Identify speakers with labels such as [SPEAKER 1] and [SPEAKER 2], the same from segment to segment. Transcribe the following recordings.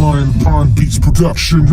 [SPEAKER 1] on Beats Production.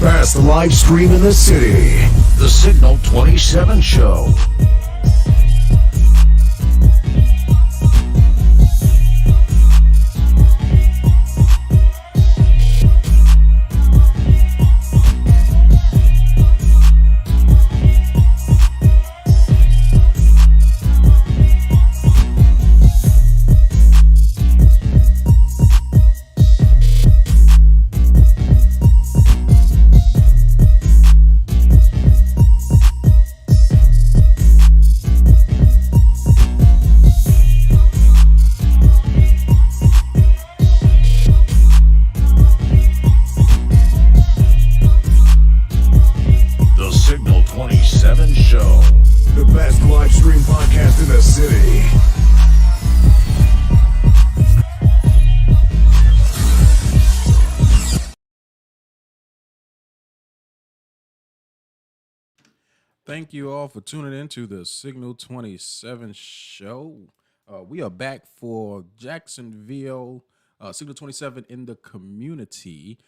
[SPEAKER 2] Best live stream in the city. The Signal 27 Show. Signal 27 Show. The best live stream podcast in the city.
[SPEAKER 3] Thank you all for tuning into the Signal 27 Show. We are back for Jacksonville, Signal 27 in the community.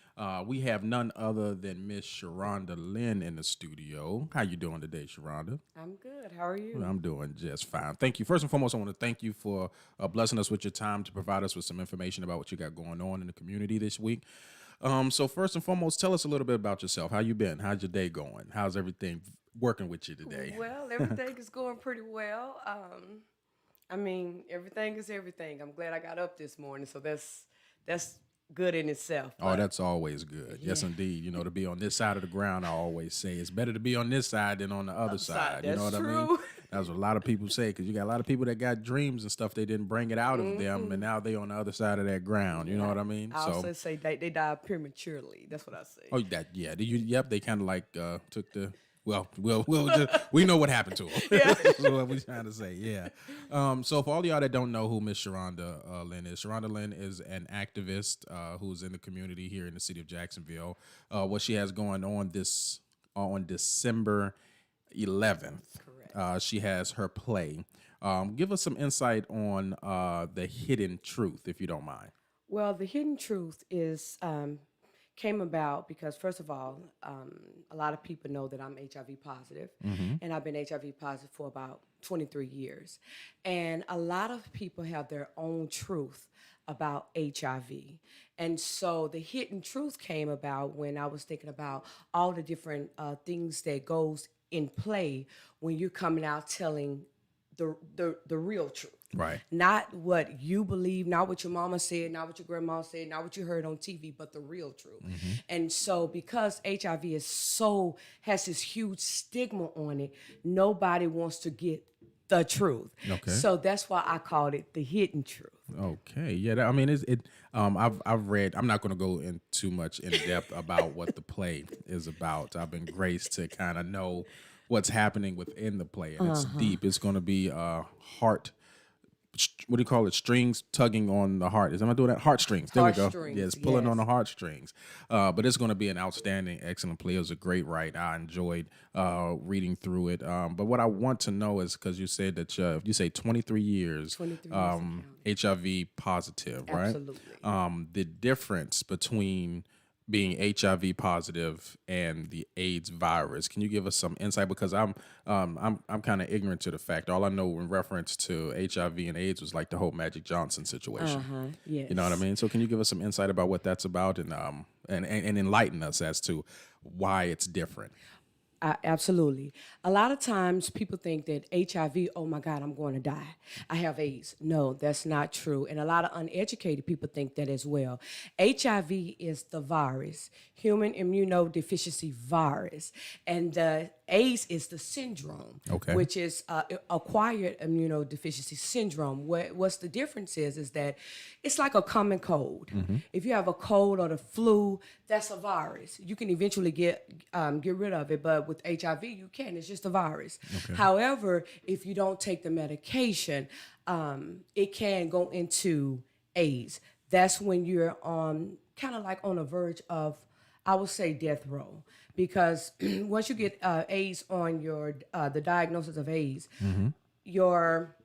[SPEAKER 3] We have none other than Miss Sharonda Lynn in the studio. How you doing today, Sharonda?
[SPEAKER 4] I'm good. How are you?
[SPEAKER 3] I'm doing just fine. Thank you. First and foremost, I want to thank you for blessing us with your time to provide us with some information about what you got going on in the community this week. So first and foremost, tell us a little bit about yourself. How you been? How's your day going? How's everything working with you today?
[SPEAKER 4] Well, everything is going pretty well. I mean, everything is everything. I'm glad I got up this morning, so that's good in itself.
[SPEAKER 3] Oh, that's always good. Yeah. Yes, indeed. You know, to be on this side of the ground, I always say it's better to be on this side than on the other side. You know what
[SPEAKER 4] true.
[SPEAKER 3] I mean? That's what a lot of people say, because you got a lot of people that got dreams and stuff. They didn't bring it out of them, and now they on the other side of that ground. You know what I mean?
[SPEAKER 4] I also say they died prematurely. That's what I say.
[SPEAKER 3] Oh, yep. They kind of like took the. Well, we know what happened to him.
[SPEAKER 4] Yeah.
[SPEAKER 3] That's what we're trying to say. Yeah. So for all y'all that don't know who Miss Sharonda Lynn is, Sharonda Lynn is an activist who's in the community here in the city of Jacksonville. What she has going on December 11th.
[SPEAKER 4] Correct.
[SPEAKER 3] She has her play. Give us some insight on the hidden truth, if you don't mind.
[SPEAKER 4] Well, the hidden truth is came about because, first of all, a lot of people know that I'm HIV positive, and I've been HIV positive for about 23 years. And a lot of people have their own truth about HIV. And so the hidden truth came about when I was thinking about all the different things that goes in play when you're coming out telling the real truth.
[SPEAKER 3] Right.
[SPEAKER 4] Not what you believe, not what your mama said, not what your grandma said, not what you heard on TV, but the real truth. And so because HIV has this huge stigma on it, nobody wants to get the truth.
[SPEAKER 3] Okay.
[SPEAKER 4] So that's why I called it the hidden truth.
[SPEAKER 3] Okay. Yeah. I mean, I've read. I'm not going to go in too much in depth about what the play is about. I've been graced to kind of know what's happening within the play, and it's deep. It's going to be heart what do you call it? Strings tugging on the heart. Am I doing that? Heartstrings. There we go.
[SPEAKER 4] Heartstrings,
[SPEAKER 3] Yeah, it's pulling on
[SPEAKER 4] yes.
[SPEAKER 3] the heartstrings. But it's going to be an outstanding, excellent play. It was a great write. I enjoyed reading through it. But what I want to know is, because you said that you say 23 years,
[SPEAKER 4] 23 years
[SPEAKER 3] HIV positive, right?
[SPEAKER 4] Absolutely.
[SPEAKER 3] The difference between being HIV positive and the AIDS virus. Can you give us some insight? Because I'm kind of ignorant to the fact. All I know in reference to HIV and AIDS was like the whole Magic Johnson situation.
[SPEAKER 4] Yes.
[SPEAKER 3] You know what I mean? So can you give us some insight about what that's about and enlighten us as to why it's different?
[SPEAKER 4] Absolutely. A lot of times people think that HIV, oh my God, I'm going to die. I have AIDS. No, that's not true. And a lot of uneducated people think that as well. HIV is the virus, human immunodeficiency virus. And the AIDS is the syndrome, which is acquired immunodeficiency syndrome. What's the difference is that it's like a common cold. If you have a cold or the flu, that's a virus. You can eventually get rid of it, but with HIV, you can't. It's just a virus. However, if you don't take the medication, it can go into AIDS. That's when you're kind of like on the verge of, I would say, death row. Because once you get AIDS on the diagnosis of AIDS, your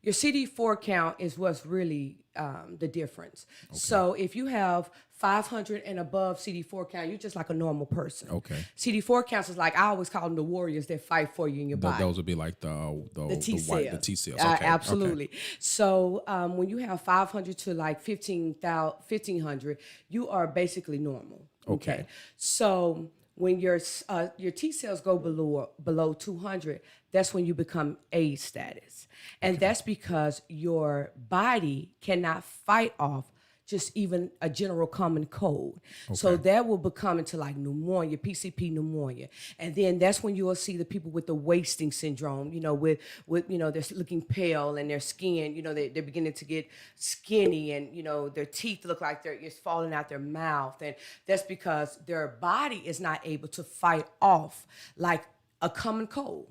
[SPEAKER 4] CD4 count is what's really the difference. So if you have 500 and above CD4 count, you're just like a normal person. CD4 counts is like, I always call them the warriors that fight for you in your body.
[SPEAKER 3] Those would be like the
[SPEAKER 4] T cells.
[SPEAKER 3] The T cells.
[SPEAKER 4] Absolutely. So when you have 500 to like 1,500, you are basically normal. Okay. So when your T cells go below 200, that's when you become AIDS status. And that's because your body cannot fight off just even a general common cold. So that will become into like pneumonia, PCP pneumonia. And then that's when you will see the people with the wasting syndrome, with they're looking pale and their skin, they're beginning to get skinny and, their teeth look like it's falling out their mouth. And that's because their body is not able to fight off like a common cold.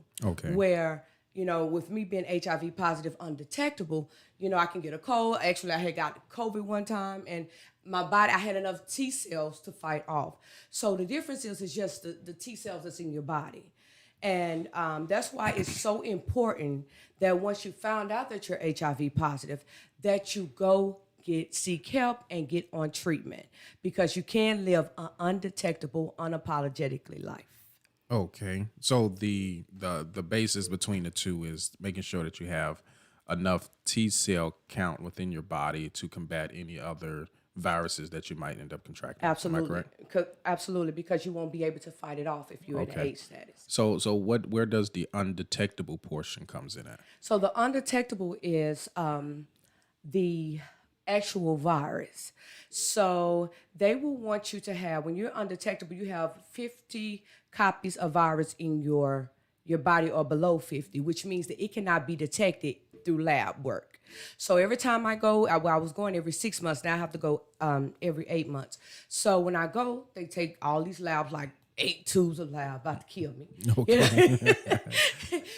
[SPEAKER 4] Where, with me being HIV positive undetectable, I can get a cold. Actually, I had got COVID one time and my body, I had enough T cells to fight off. So the difference is just the T cells that's in your body. And that's why it's so important that once you found out that you're HIV positive, that you go seek help and get on treatment, because you can live an undetectable, unapologetically life.
[SPEAKER 3] Okay. So the basis between the two is making sure that you have enough T cell count within your body to combat any other viruses that you might end up contracting.
[SPEAKER 4] Absolutely.
[SPEAKER 3] Am I correct?
[SPEAKER 4] Absolutely, because you won't be able to fight it off if you're in AIDS status.
[SPEAKER 3] So where does the undetectable portion comes in at?
[SPEAKER 4] So the undetectable is the actual virus. So they will want you to have, when you're undetectable, you have 50 copies of virus in your body or below 50, which means that it cannot be detected through lab work. So every time I go, I was going every 6 months. Now I have to go every 8 months. So when I go, they take all these labs, like 8 tubes of lab, about to kill me.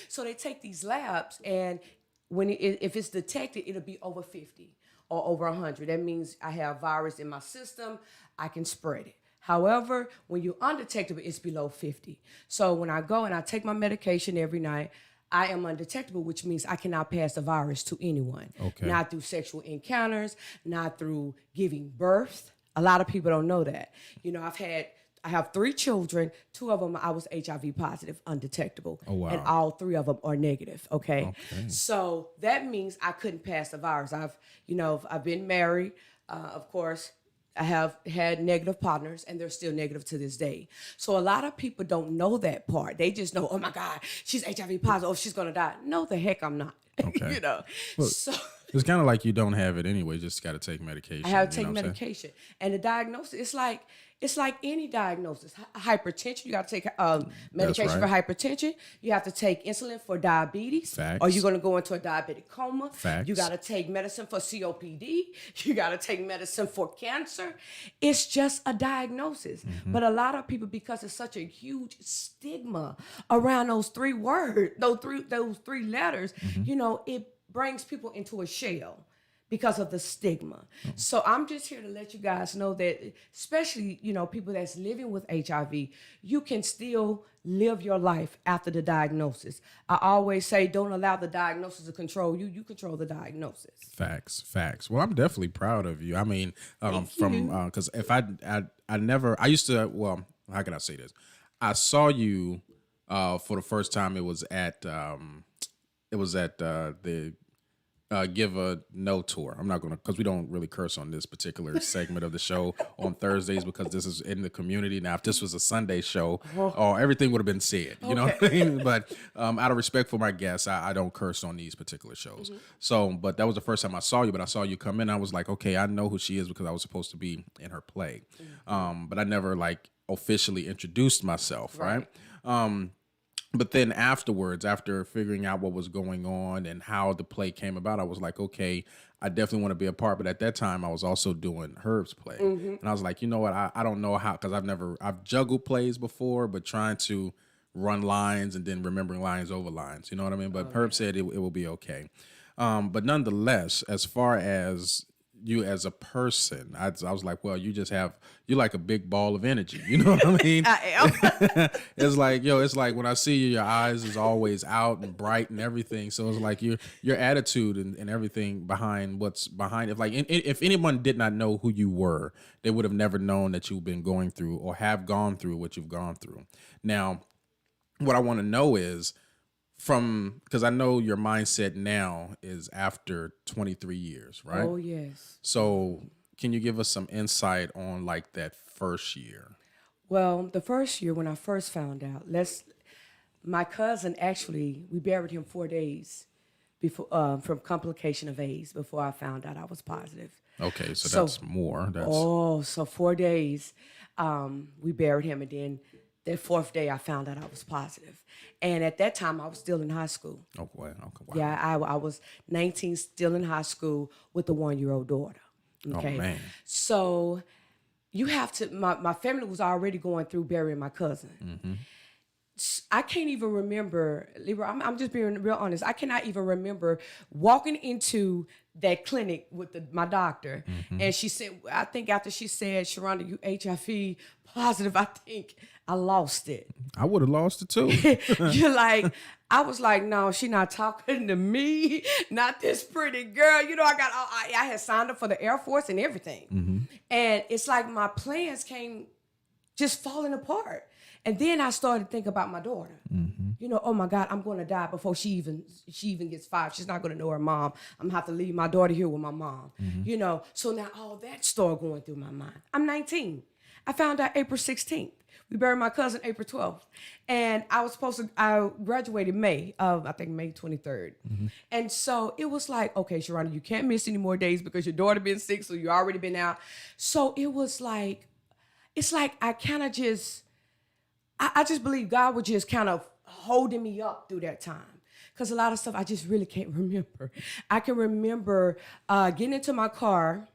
[SPEAKER 4] So they take these labs, and if it's detected, it'll be over 50 or over 100. That means I have virus in my system. I can spread it. However, when you're undetectable, it's below 50. So when I go and I take my medication every night, I am undetectable, which means I cannot pass the virus to anyone. Not through sexual encounters, not through giving birth. A lot of people don't know that. I have 3 children. 2 of them, I was HIV positive, undetectable.
[SPEAKER 3] Oh, wow.
[SPEAKER 4] And all 3 of them are negative, okay? So that means I couldn't pass the virus. I've been married, of course. I have had negative partners, and they're still negative to this day. So a lot of people don't know that part. They just know, oh my God, she's HIV positive. Oh, she's gonna die. No, the heck I'm not. So
[SPEAKER 3] it's kind of like you don't have it anyway. Just got to take medication.
[SPEAKER 4] I have to take medication, and the diagnosis, it's like any diagnosis. Hypertension, you got to take medication for hypertension. You have to take insulin for diabetes.
[SPEAKER 3] Facts.
[SPEAKER 4] Or you're going to go into a diabetic coma.
[SPEAKER 3] Facts.
[SPEAKER 4] You got to take medicine for COPD. You got to take medicine for cancer. It's just a diagnosis. But a lot of people, because it's such a huge stigma around those 3 words, those three letters, brings people into a shell because of the stigma. So I'm just here to let you guys know that, especially, people that's living with HIV, you can still live your life after the diagnosis. I always say, don't allow the diagnosis to control you. You control the diagnosis.
[SPEAKER 3] Facts. Well, I'm definitely proud of you. I mean, because if I used to, well, how can I say this? I saw you for the first time. It was at the Give a No tour. I'm not going to, because we don't really curse on this particular segment of the show on Thursdays, because this is in the community. Now, if this was a Sunday show, everything would have been said, you know what I mean? But out of respect for my guests, I don't curse on these particular shows. So, but that was the first time I saw you, but I saw you come in. I was like, okay, I know who she is because I was supposed to be in her play. But I never officially introduced myself, right? But then afterwards, after figuring out what was going on and how the play came about, I was like, okay, I definitely want to be a part. But at that time, I was also doing Herb's play. And I was like, you know what? I don't know how, because I've juggled plays before, but trying to run lines and then remembering lines over lines. You know what I mean? But Herb said it will be okay. But nonetheless, as far as you as a person, I was like, well, you're like a big ball of energy. You know what I mean?
[SPEAKER 4] I am.
[SPEAKER 3] It's like when I see you, your eyes is always out and bright and everything. So it's like your attitude and everything behind what's behind it. Like if anyone did not know who you were, they would have never known that you've been going through or have gone through what you've gone through. Now, what I want to know is, because I know your mindset now is after 23 years, right?
[SPEAKER 4] Oh, yes.
[SPEAKER 3] So can you give us some insight on that first year?
[SPEAKER 4] Well, the first year when I first found out, my cousin actually, we buried him 4 days before from complication of AIDS before I found out I was positive.
[SPEAKER 3] Okay, so that's more.
[SPEAKER 4] So 4 days we buried him, and then that fourth day I found out I was positive. And at that time I was still in high school.
[SPEAKER 3] Oh, wow. Okay, wow.
[SPEAKER 4] Yeah, I was 19, still in high school with a 1-year-old daughter. Okay.
[SPEAKER 3] Oh, man.
[SPEAKER 4] So you have to, my family was already going through burying my cousin. I can't even remember, Libra, I'm just being real honest. I cannot even remember walking into that clinic with my doctor. And she said, I think after she said, Sharonda, you HIV positive, I think I lost it.
[SPEAKER 3] I would have lost it too.
[SPEAKER 4] I was like, no, she not talking to me, not this pretty girl. I had signed up for the Air Force and everything. And it's like my plans came just falling apart. And then I started thinking about my daughter. Oh my God, I'm going to die before she even gets 5. She's not going to know her mom. I'm going to have to leave my daughter here with my mom. So now all that started going through my mind. I'm 19. I found out April 16th. We buried my cousin April 12th. And I graduated May 23rd. And so it was like, okay, Sharonda, you can't miss any more days because your daughter been sick, so you already been out. So it was like, it's like I kind of just, I just believe God was just kind of holding me up through that time. Because a lot of stuff I just really can't remember. I can remember getting into my car.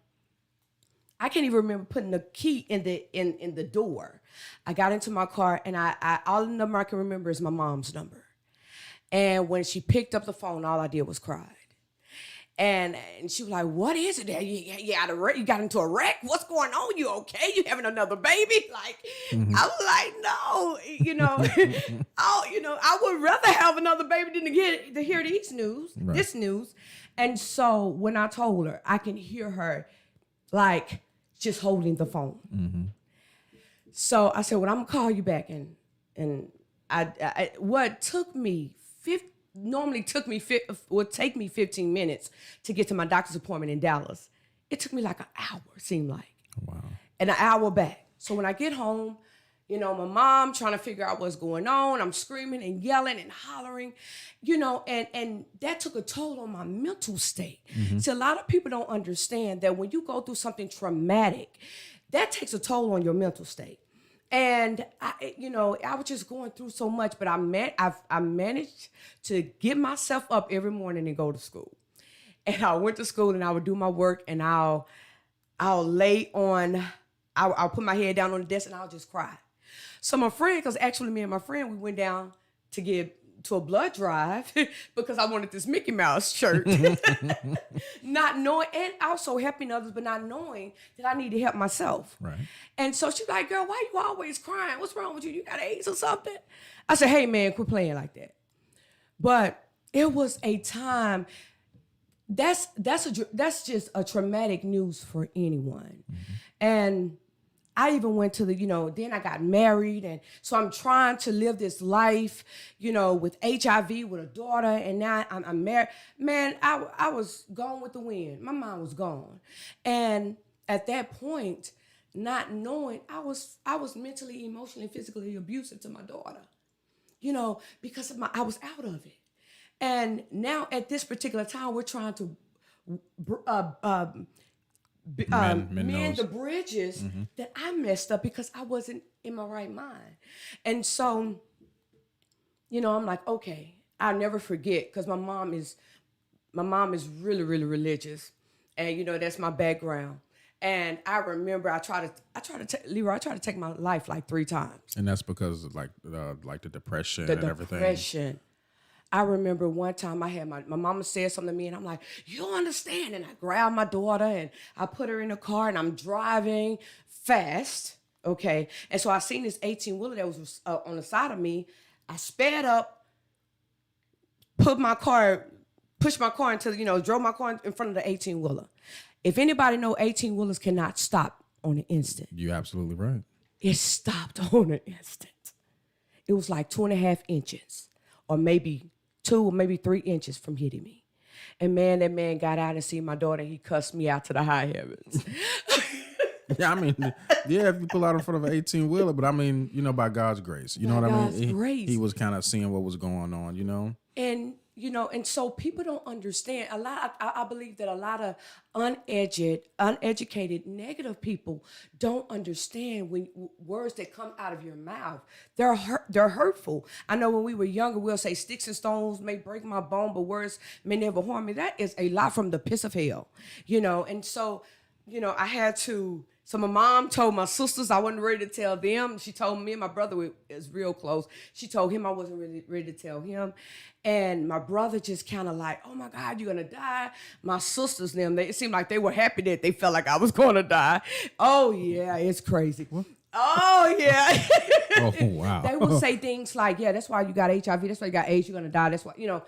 [SPEAKER 4] I can't even remember putting the key in the door. I got into my car, and I all the number I can remember is my mom's number. And when she picked up the phone, all I did was cry. And she was like, "What is it? You got into a wreck? What's going on? You okay? You having another baby?" I was like, "No, I would rather have another baby than to hear this news." And so when I told her, I can hear her just holding the phone. So I said, "Well, I'm gonna call you back." And I what took me would take me 15 minutes to get to my doctor's appointment in Dallas. It took me like an hour, it seemed like.
[SPEAKER 3] Wow.
[SPEAKER 4] And an hour back. So when I get home, my mom trying to figure out what's going on. I'm screaming and yelling and hollering, and that took a toll on my mental state. See, a lot of people don't understand that when you go through something traumatic, that takes a toll on your mental state. And I was just going through so much, but I managed to get myself up every morning and go to school. And I went to school and I would do my work, and I'll put my head down on the desk and I'll just cry. So my friend, because actually me and my friend, we went down to get to a blood drive because I wanted this Mickey Mouse shirt. Not knowing, and also helping others, but not knowing that I need to help myself.
[SPEAKER 3] Right.
[SPEAKER 4] And so she's like, girl, why you always crying? What's wrong with you? You got AIDS or something? I said, hey, man, quit playing like that. But it was a time, that's just a traumatic news for anyone. And I even went to then I got married. And so I'm trying to live this life, with HIV, with a daughter. And now I'm married. Man, I was gone with the wind. My mind was gone. And at that point, not knowing, I was mentally, emotionally, physically abusive to my daughter, because I was out of it. And now at this particular time, we're trying to mend the bridges that I messed up because I wasn't in my right mind. And so, I'm like, okay, I'll never forget, because my mom is really, really religious. And, that's my background. And I remember I tried to take my life like 3 times.
[SPEAKER 3] And that's because of like the depression and everything.
[SPEAKER 4] Depression. I remember one time I had my mama said something to me, and I'm like, you don't understand. And I grabbed my daughter and I put her in the car, and I'm driving fast. Okay. And so I seen this 18-wheeler that was on the side of me. I sped up, pushed my car into, drove my car in front of the 18-wheeler. If anybody know, 18-wheelers cannot stop on an instant.
[SPEAKER 3] You're absolutely right.
[SPEAKER 4] It stopped on an instant. It was like 2.5 inches, or maybe 2 or maybe 3 inches from hitting me. And man, that man got out and seen my daughter, and he cussed me out to the high heavens.
[SPEAKER 3] Yeah, I mean, if you pull out in front of an 18-wheeler, but I mean, by God's grace. You know what I mean?
[SPEAKER 4] Grace.
[SPEAKER 3] He was kind of seeing what was going on,
[SPEAKER 4] And, and so people don't understand. I believe that a lot of uneducated, negative people don't understand when words that come out of your mouth, they're hurtful. I know when we were younger, we'll say sticks and stones may break my bone, but words may never harm me. That is a lie from the pits of hell, and so, I had to. So my mom told my sisters, I wasn't ready to tell them. She told me, and my brother is real close. She told him I wasn't really ready to tell him. And my brother just kind of like, oh my God, you're going to die. My sisters, it seemed like they were happy that they felt like I was going to die. Oh yeah, it's crazy. What? Oh yeah.
[SPEAKER 3] Oh wow.
[SPEAKER 4] They would say things like, yeah, that's why you got HIV. That's why you got AIDS. You're going to die. That's why, And I'm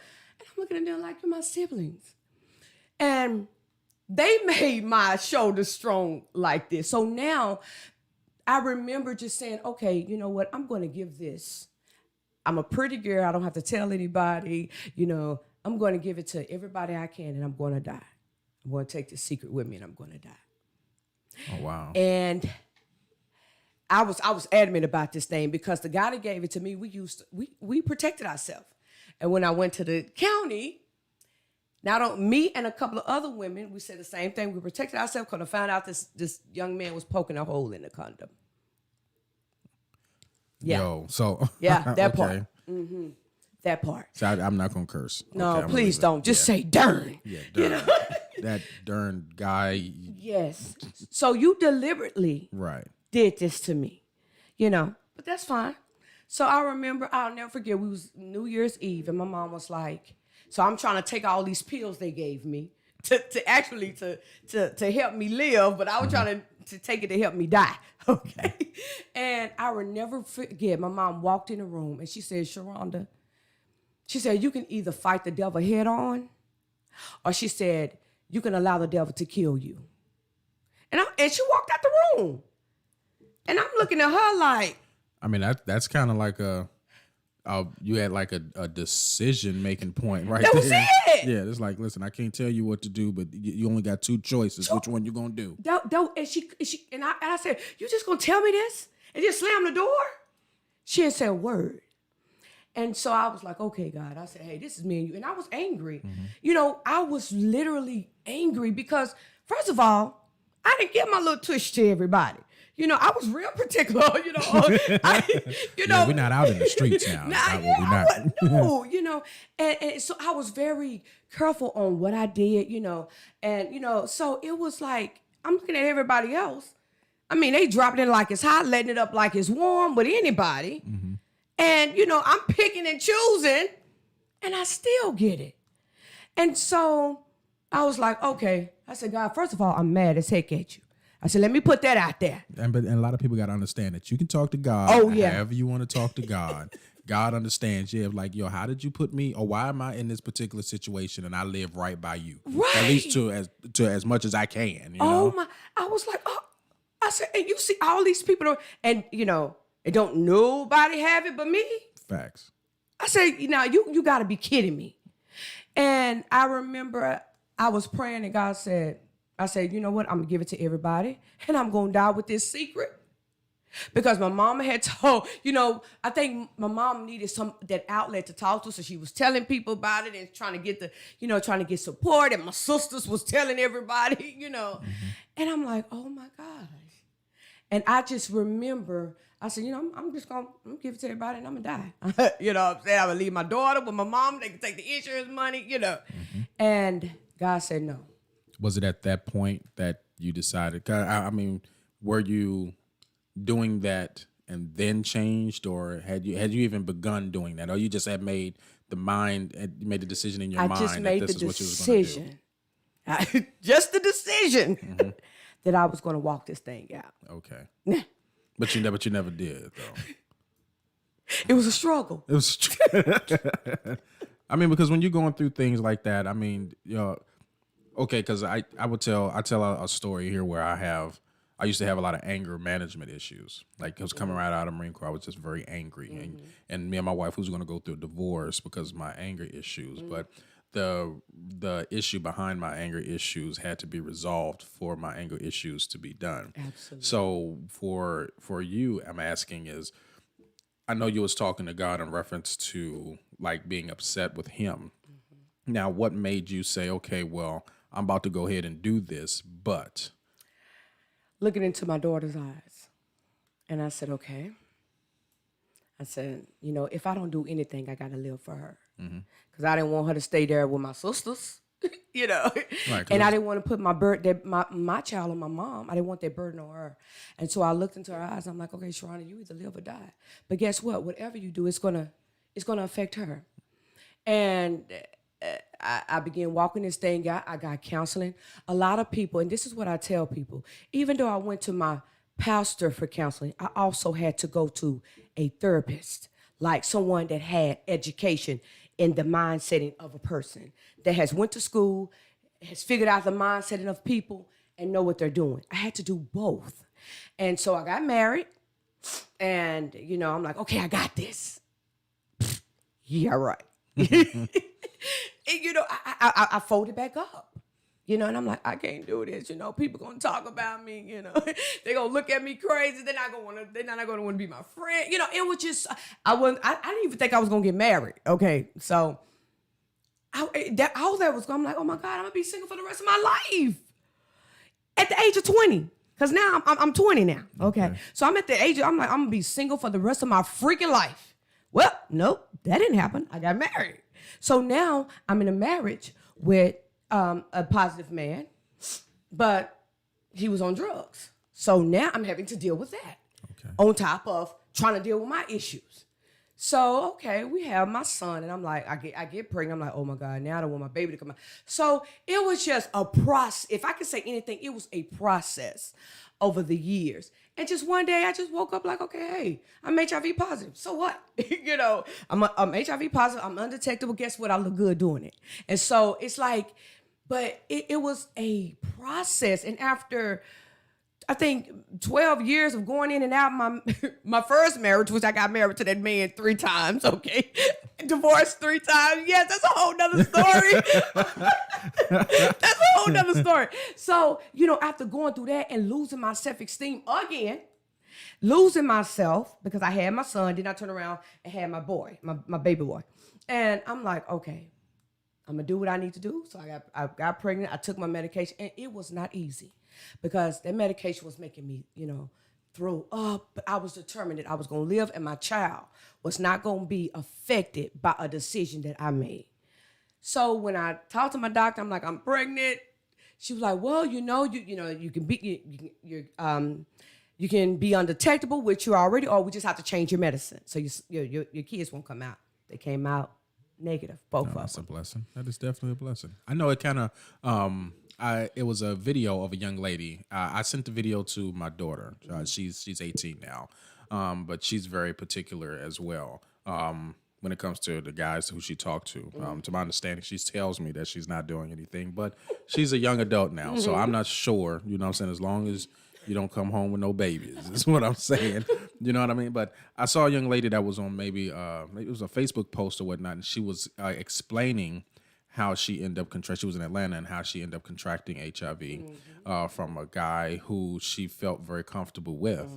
[SPEAKER 4] looking at them like, you're my siblings. And they made my shoulders strong like this. So now I remember just saying, okay, you know what? I'm going to give this. I'm a pretty girl. I don't have to tell anybody. I'm going to give it to everybody I can, and I'm going to die. I'm going to take this secret with me, and I'm going to die.
[SPEAKER 3] Oh, wow.
[SPEAKER 4] And I was adamant about this thing because the guy that gave it to me, we protected ourselves. And when I went to the county, me and a couple of other women, we said the same thing. We protected ourselves because I found out this young man was poking a hole in the condom. Yeah.
[SPEAKER 3] Yo, so.
[SPEAKER 4] Yeah, that
[SPEAKER 3] okay.
[SPEAKER 4] part. Mm-hmm. That part.
[SPEAKER 3] So I'm not going to curse.
[SPEAKER 4] No,
[SPEAKER 3] okay,
[SPEAKER 4] please don't. Just say darn.
[SPEAKER 3] Yeah, darn. That darn guy.
[SPEAKER 4] Yes. So you deliberately did this to me, but that's fine. So I remember, I'll never forget, we was New Year's Eve, and my mom was like, so I'm trying to take all these pills they gave me to help me live, but I was trying to take it to help me die. Okay. And I will never forget, my mom walked in the room and she said, Sharonda, she said, you can either fight the devil head on, or she said, you can allow the devil to kill you. And she walked out the room. And I'm looking at her like.
[SPEAKER 3] I mean, that's kind of like you had like a decision-making point right there.
[SPEAKER 4] That was it.
[SPEAKER 3] Yeah, it's like, listen, I can't tell you what to do, but you only got 2 choices. Which one you gonna do?
[SPEAKER 4] And I said, you just gonna tell me this and just slam the door? She didn't say a word. And so I was like, okay, God. I said, hey, this is me and you. And I was angry. Mm-hmm. I was literally angry because, first of all, I didn't give my little tush to everybody. I was real particular,
[SPEAKER 3] Yeah, we're not out in the streets now.
[SPEAKER 4] And so I was very careful on what I did, and, so it was like, I'm looking at everybody else. I mean, they dropped it like it's hot, letting it up like it's warm with anybody. Mm-hmm. And, I'm picking and choosing And I still get it. And so I was like, okay. I said, God, first of all, I'm mad as heck at you. I said, let me put that out there.
[SPEAKER 3] And a lot of people got to understand that you can talk to God however you want to talk to God. God understands. Yeah, like, yo, how did you put me, or why am I in this particular situation and I live right by you?
[SPEAKER 4] Right.
[SPEAKER 3] At least to as much as I can. You
[SPEAKER 4] Oh
[SPEAKER 3] know?
[SPEAKER 4] my, I was like, oh, I said, and you see all these people, and it don't nobody have it but me.
[SPEAKER 3] Facts.
[SPEAKER 4] I said, you got to be kidding me. And I remember I was praying and God said, I said, you know what? I'm going to give it to everybody and I'm going to die with this secret. Because my mama had told, I think my mom needed that outlet to talk to, so she was telling people about it and trying to get trying to get support. And my sisters was telling everybody, Mm-hmm. And I'm like, oh my gosh. And I just remember, I said, I'm just going to give it to everybody and I'm going to die. You know what I'm saying? I'm going to leave my daughter with my mom. They can take the insurance money, Mm-hmm. And God said no.
[SPEAKER 3] Was it at that point that you decided, I mean, were you doing that and then changed, or had you even begun doing that, or you just had made the decision in your mind
[SPEAKER 4] just made
[SPEAKER 3] that this
[SPEAKER 4] the
[SPEAKER 3] is what you was going to do?
[SPEAKER 4] Just the decision
[SPEAKER 3] mm-hmm.
[SPEAKER 4] that I was going to walk this thing out.
[SPEAKER 3] Okay. But you never did, though.
[SPEAKER 4] It was a struggle.
[SPEAKER 3] It was. I mean, because when you're going through things like that, I mean, okay, because I tell a story here where I used to have a lot of anger management issues. Like, I was coming right out of Marine Corps, I was just very angry,
[SPEAKER 4] Mm-hmm.
[SPEAKER 3] and me and my wife was going to go through a divorce because of my anger issues, mm-hmm. but the issue behind my anger issues had to be resolved for my anger issues to be done.
[SPEAKER 4] Absolutely.
[SPEAKER 3] So for you, I'm asking is, I know you was talking to God in reference to like being upset with him. Mm-hmm. Now, what made you say, okay, well, I'm about to go ahead and do this, but...
[SPEAKER 4] Looking into my daughter's eyes. And I said, okay. I said, if I don't do anything, I got to live for her. Because I didn't want her to stay there with my sisters, Right, and I didn't want to put my child on my mom. I didn't want that burden on her. And so I looked into her eyes. I'm like, okay, Sharonda, you either live or die. But guess what? Whatever you do, it's gonna affect her. And I began walking this thing out. I got counseling. A lot of people, and this is what I tell people, even though I went to my pastor for counseling, I also had to go to a therapist, like someone that had education in the mindsetting of a person, that has went to school, has figured out the mindsetting of people, and know what they're doing. I had to do both. And so I got married, and, I'm like, okay, I got this. Yeah, right. And, I folded back up, and I'm like, I can't do this. People gonna talk about me. They gonna look at me crazy. They're not gonna want to be my friend. It was just I didn't even think I was gonna get married. Okay, so all that was going. I'm like, oh my God, I'm gonna be single for the rest of my life at the age of 20. Cause now I'm 20 now. Okay, so I'm at the age I'm gonna be single for the rest of my freaking life. Well, nope, that didn't happen. I got married. So now I'm in a marriage with a positive man, but he was on drugs. So now I'm having to deal with that on top of trying to deal with my issues. So, okay, we have my son, and I'm like, I get pregnant. I'm like, oh my God, now I don't want my baby to come out. So it was just a process. If I could say anything, it was a process over the years. And just one day I just woke up like, okay, hey, I'm HIV positive. So what? I'm HIV positive. I'm undetectable. Guess what? I look good doing it. And so it's like, but it was a process. And after, I think, 12 years of going in and out my first marriage, which I got married to that man 3 times, okay? Divorced 3 times. Yes, that's a whole nother story. That's a whole nother story. So, after going through that and losing my self-esteem again, losing myself because I had my son, then I turned around and had my boy, my baby boy. And I'm like, okay, I'm going to do what I need to do. So I got pregnant. I took my medication, and it was not easy because that medication was making me, throw up. But I was determined that I was going to live, and my child was not going to be affected by a decision that I made. So when I talked to my doctor, I'm like, I'm pregnant. She was like, well, you can be undetectable, which you already, or we just have to change your medicine. So your kids won't come out. They came out negative, both of
[SPEAKER 3] That's a
[SPEAKER 4] them.
[SPEAKER 3] blessing. That is definitely a blessing. I know it kind of. It was a video of a young lady. I sent the video to my daughter. She's 18 now, but she's very particular as well. When it comes to the guys who she talked to. To my understanding, she tells me that she's not doing anything, but she's a young adult now, so I'm not sure, you know what I'm saying, as long as you don't come home with no babies, is what I'm saying. You know what I mean? But I saw a young lady that was on maybe it was a Facebook post or whatnot, and she was explaining how she ended up contracting. She was in Atlanta, and how she ended up contracting HIV from a guy who she felt very comfortable with.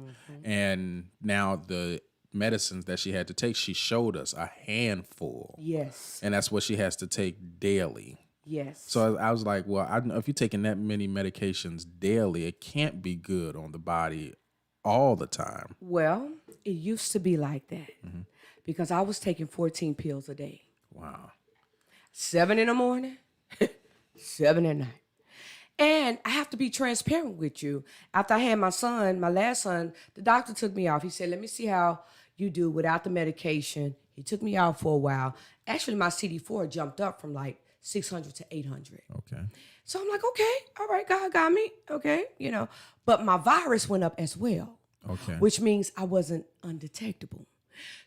[SPEAKER 3] And now the medicines that she had to take, she showed us a handful.
[SPEAKER 4] Yes.
[SPEAKER 3] And that's what she has to take daily.
[SPEAKER 4] Yes.
[SPEAKER 3] So I was like, well, I know if you're taking that many medications daily, it can't be good on the body all the time.
[SPEAKER 4] Well, it used to be like that because I was taking 14 pills a day.
[SPEAKER 3] Wow.
[SPEAKER 4] 7 in the morning, 7 at night. And I have to be transparent with you. After I had my son, my last son, the doctor took me off. He said, let me see how you do without the medication. He took me out for a while. Actually, my CD4 jumped up from like 600 to 800.
[SPEAKER 3] Okay.
[SPEAKER 4] So I'm like, okay, all right, God got me. Okay, you know. But my virus went up as well.
[SPEAKER 3] Okay.
[SPEAKER 4] Which means I wasn't undetectable.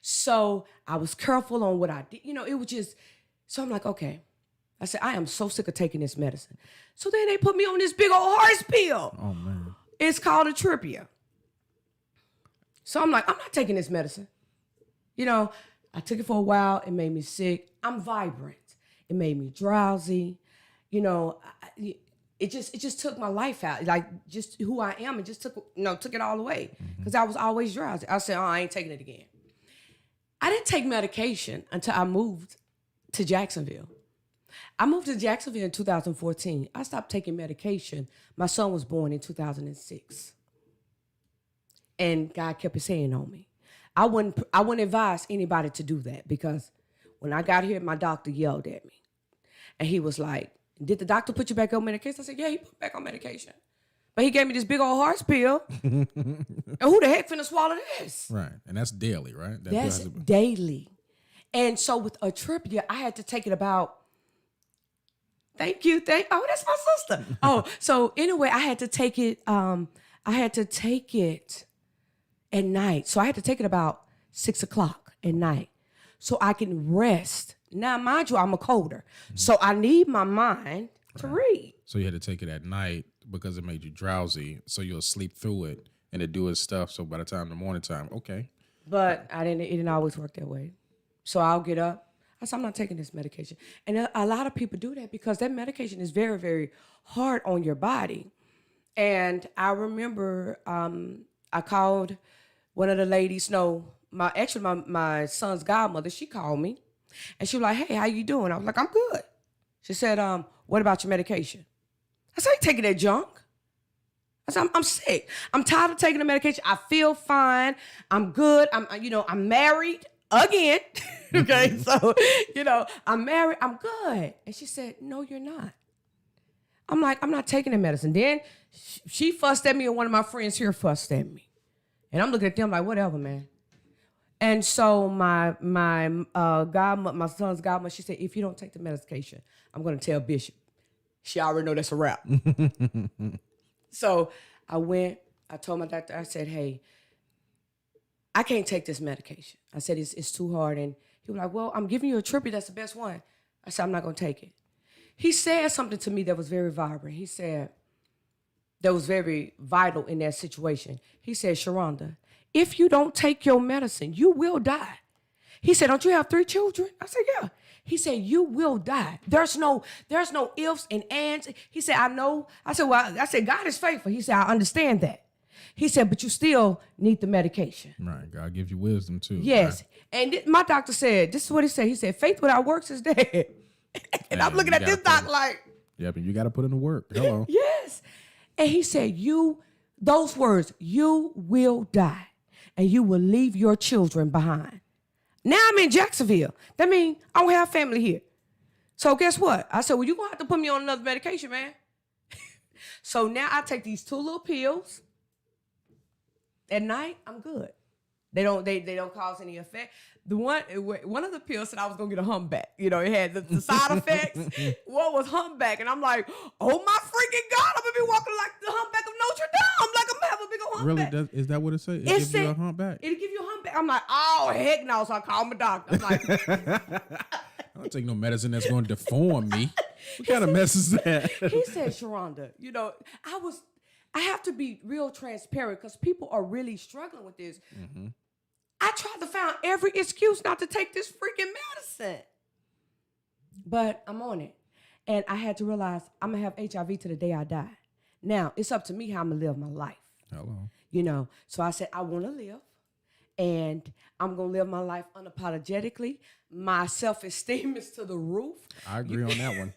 [SPEAKER 4] So I was careful on what I did. You know, it was just, so I'm like, okay. I said, I am so sick of taking this medicine. So then they put me on this big old horse pill.
[SPEAKER 3] Oh, man.
[SPEAKER 4] It's called a Tripia. So I'm like, I'm not taking this medicine. You know, I took it for a while. It made me sick. I'm vibrant. It made me drowsy. You know, it just took my life out. Like just who I am. It just took it all away. Because I was always drowsy. I said, oh, I ain't taking it again. I didn't take medication until I moved to Jacksonville. I moved to Jacksonville in 2014. I stopped taking medication. My son was born in 2006. And God kept his hand on me. I wouldn't advise anybody to do that because when I got here, my doctor yelled at me. And he was like, did the doctor put you back on medication? I said, yeah, he put me back on medication. But he gave me this big old horse pill. And who the heck finna swallow this?
[SPEAKER 3] Right. And that's daily, right?
[SPEAKER 4] That's daily. And so with Atripia, I had to take it about, oh, that's my sister. Oh, so anyway, I had to take it at night. So I had to take it about 6:00 at night so I can rest. Now, mind you, I'm a coder. So I need my mind to read.
[SPEAKER 3] So you had to take it at night because it made you drowsy. So you'll sleep through it and it do its stuff. So by the time the morning time, okay.
[SPEAKER 4] But it didn't always work that way. So I'll get up. I said, I'm not taking this medication. And a lot of people do that because that medication is very, very hard on your body. And I remember I called one of the ladies, my son's godmother, she called me. And she was like, hey, how you doing? I was like, I'm good. She said, what about your medication? I said, I ain't taking that junk. I said, I'm sick. I'm tired of taking the medication. I feel fine. I'm good. I'm married again. Okay, so, I'm married. I'm good. And she said, no, you're not. I'm like, I'm not taking the medicine. Then she fussed at me and one of my friends here fussed at me. And I'm looking at them like, whatever, man. And so my son's godmother, she said, if you don't take the medication, I'm going to tell Bishop. She already know that's a wrap. So I told my doctor, I said, hey, I can't take this medication. I said, it's too hard. And he was like, well, I'm giving you a Tripia. That's the best one. I said, I'm not going to take it. He said something to me that was very vibrant. He said, that was very vital in that situation. He said, Sharonda, if you don't take your medicine, you will die. He said, don't you have 3 children? I said, yeah. He said, you will die. There's no ifs and ands. He said, I know. I said, God is faithful. He said, I understand that. He said, but you still need the medication.
[SPEAKER 3] Right. God gives you wisdom too.
[SPEAKER 4] Yes. Right? And my doctor said, this is what he said. He said, faith without works is dead. And I'm looking at this doc like.
[SPEAKER 3] Yeah, but you got to put in the work. Hello.
[SPEAKER 4] Yes. And he said, those words, you will die. And you will leave your children behind. Now I'm in Jacksonville. That means I don't have family here. So guess what? I said, well, you're going to have to put me on another medication, man. So now I take these 2 little pills. At night, I'm good. They don't cause any effect. one of the pills said I was gonna get a humpback. You know, it had the side effects. What was humpback? And I'm like, oh my freaking God, I'm gonna be walking like the humpback of Notre Dame. Like I'm gonna have a big old humpback.
[SPEAKER 3] Really? Is that what it says? It gives you a humpback?
[SPEAKER 4] It'll give you a humpback. I'm like, oh heck no. So I called my doctor. I'm like,
[SPEAKER 3] I don't take no medicine that's going to deform me. What kind of mess is that?
[SPEAKER 4] He said, Sharonda, you know, I have to be real transparent because people are really struggling with this. Mm-hmm. I tried to find every excuse not to take this freaking medicine. But I'm on it. And I had to realize I'm going to have HIV to the day I die. Now, it's up to me how I'm going to live my life.
[SPEAKER 3] Hello.
[SPEAKER 4] You know, so I said, I want to live. And I'm going to live my life unapologetically. My self-esteem is to the roof.
[SPEAKER 3] I agree on that one.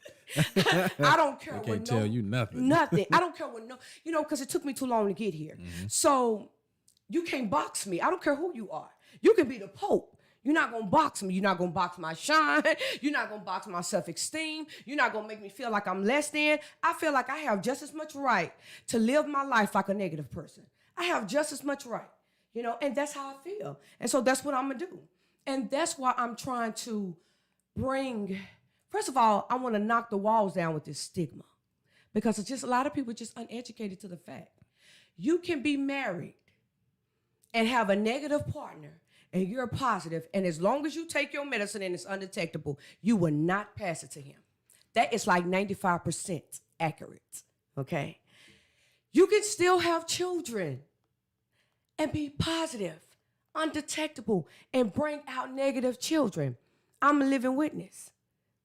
[SPEAKER 4] I don't care.
[SPEAKER 3] I can't tell you nothing.
[SPEAKER 4] Nothing. I don't care what you know, because it took me too long to get here. Mm-hmm. So you can't box me. I don't care who you are. You can be the Pope. You're not going to box me. You're not going to box my shine. You're not going to box my self-esteem. You're not going to make me feel like I'm less than. I feel like I have just as much right to live my life like a negative person. I have just as much right, you know, and that's how I feel. And so that's what I'm going to do. And that's why I'm trying to bring, first of all, I want to knock the walls down with this stigma because it's just a lot of people just uneducated to the fact. You can be married and have a negative partner and you're positive, and as long as you take your medicine and it's undetectable, you will not pass it to him. That is like 95% accurate, okay? You can still have children and be positive, undetectable, and bring out negative children. I'm a living witness,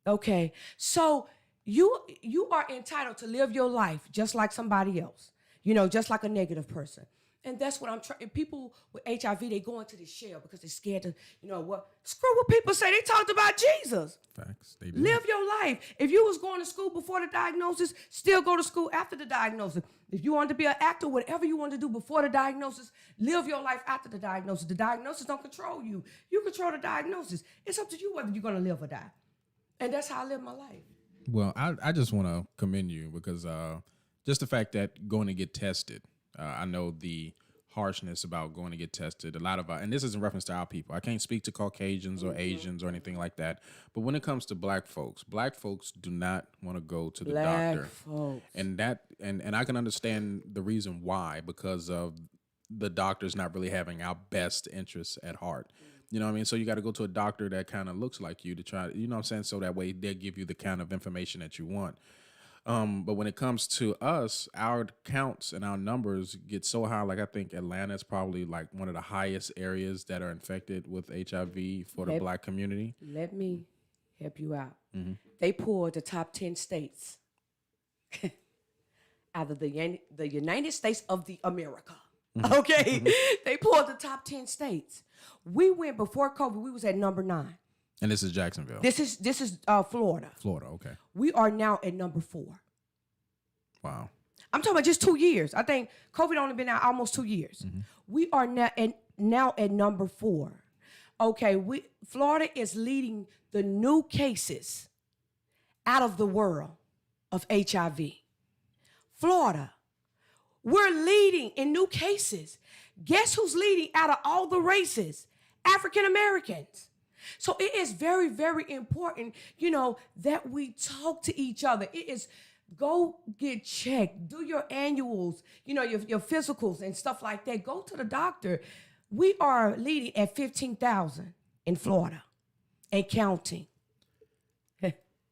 [SPEAKER 4] okay? So you are entitled to live your life just like somebody else, you know, just like a negative person. And that's what I'm trying. People with HIV, they go into this shell because they're scared to, you know, what? Screw what people say. They talked about Jesus.
[SPEAKER 3] Facts. They do.
[SPEAKER 4] Live your life. If you was going to school before the diagnosis, still go to school after the diagnosis. If you wanted to be an actor, whatever you want to do before the diagnosis, live your life after the diagnosis. The diagnosis don't control you. You control the diagnosis. It's up to you whether you're going to live or die. And that's how I live my life.
[SPEAKER 3] Well, I just want to commend you because just the fact that going to get tested, I know the harshness about going to get tested. A lot of and this is in reference to our people. I can't speak to Caucasians or Asians or anything like that. But when it comes to black folks do not want to go to the doctor.
[SPEAKER 4] Folks.
[SPEAKER 3] And I can understand the reason why, because of the doctors not really having our best interests at heart. You know what I mean? So you got to go to a doctor that kind of looks like you to try, you know what I'm saying? So that way they'll give you the kind of information that you want. But when it comes to us, our counts and our numbers get so high. Like I think Atlanta is probably like one of the highest areas that are infected with HIV for the black community. Let
[SPEAKER 4] me help you out. Mm-hmm. They pulled the top 10 states out of the United States of the America. Okay, they pulled the top 10 states. We went before COVID. We was at number 9.
[SPEAKER 3] And this is Jacksonville.
[SPEAKER 4] This is Florida.
[SPEAKER 3] Florida, okay.
[SPEAKER 4] We are now at number 4.
[SPEAKER 3] Wow.
[SPEAKER 4] I'm talking about just 2 years. I think COVID only been out almost 2 years. Mm-hmm. We are now at number 4. Okay, Florida is leading the new cases out of the world of HIV. Florida, we're leading in new cases. Guess who's leading out of all the races? African Americans. So it is very, very important, you know, that we talk to each other. It is go get checked, do your annuals, you know, your physicals and stuff like that. Go to the doctor. We are leading at 15,000 in Florida and counting.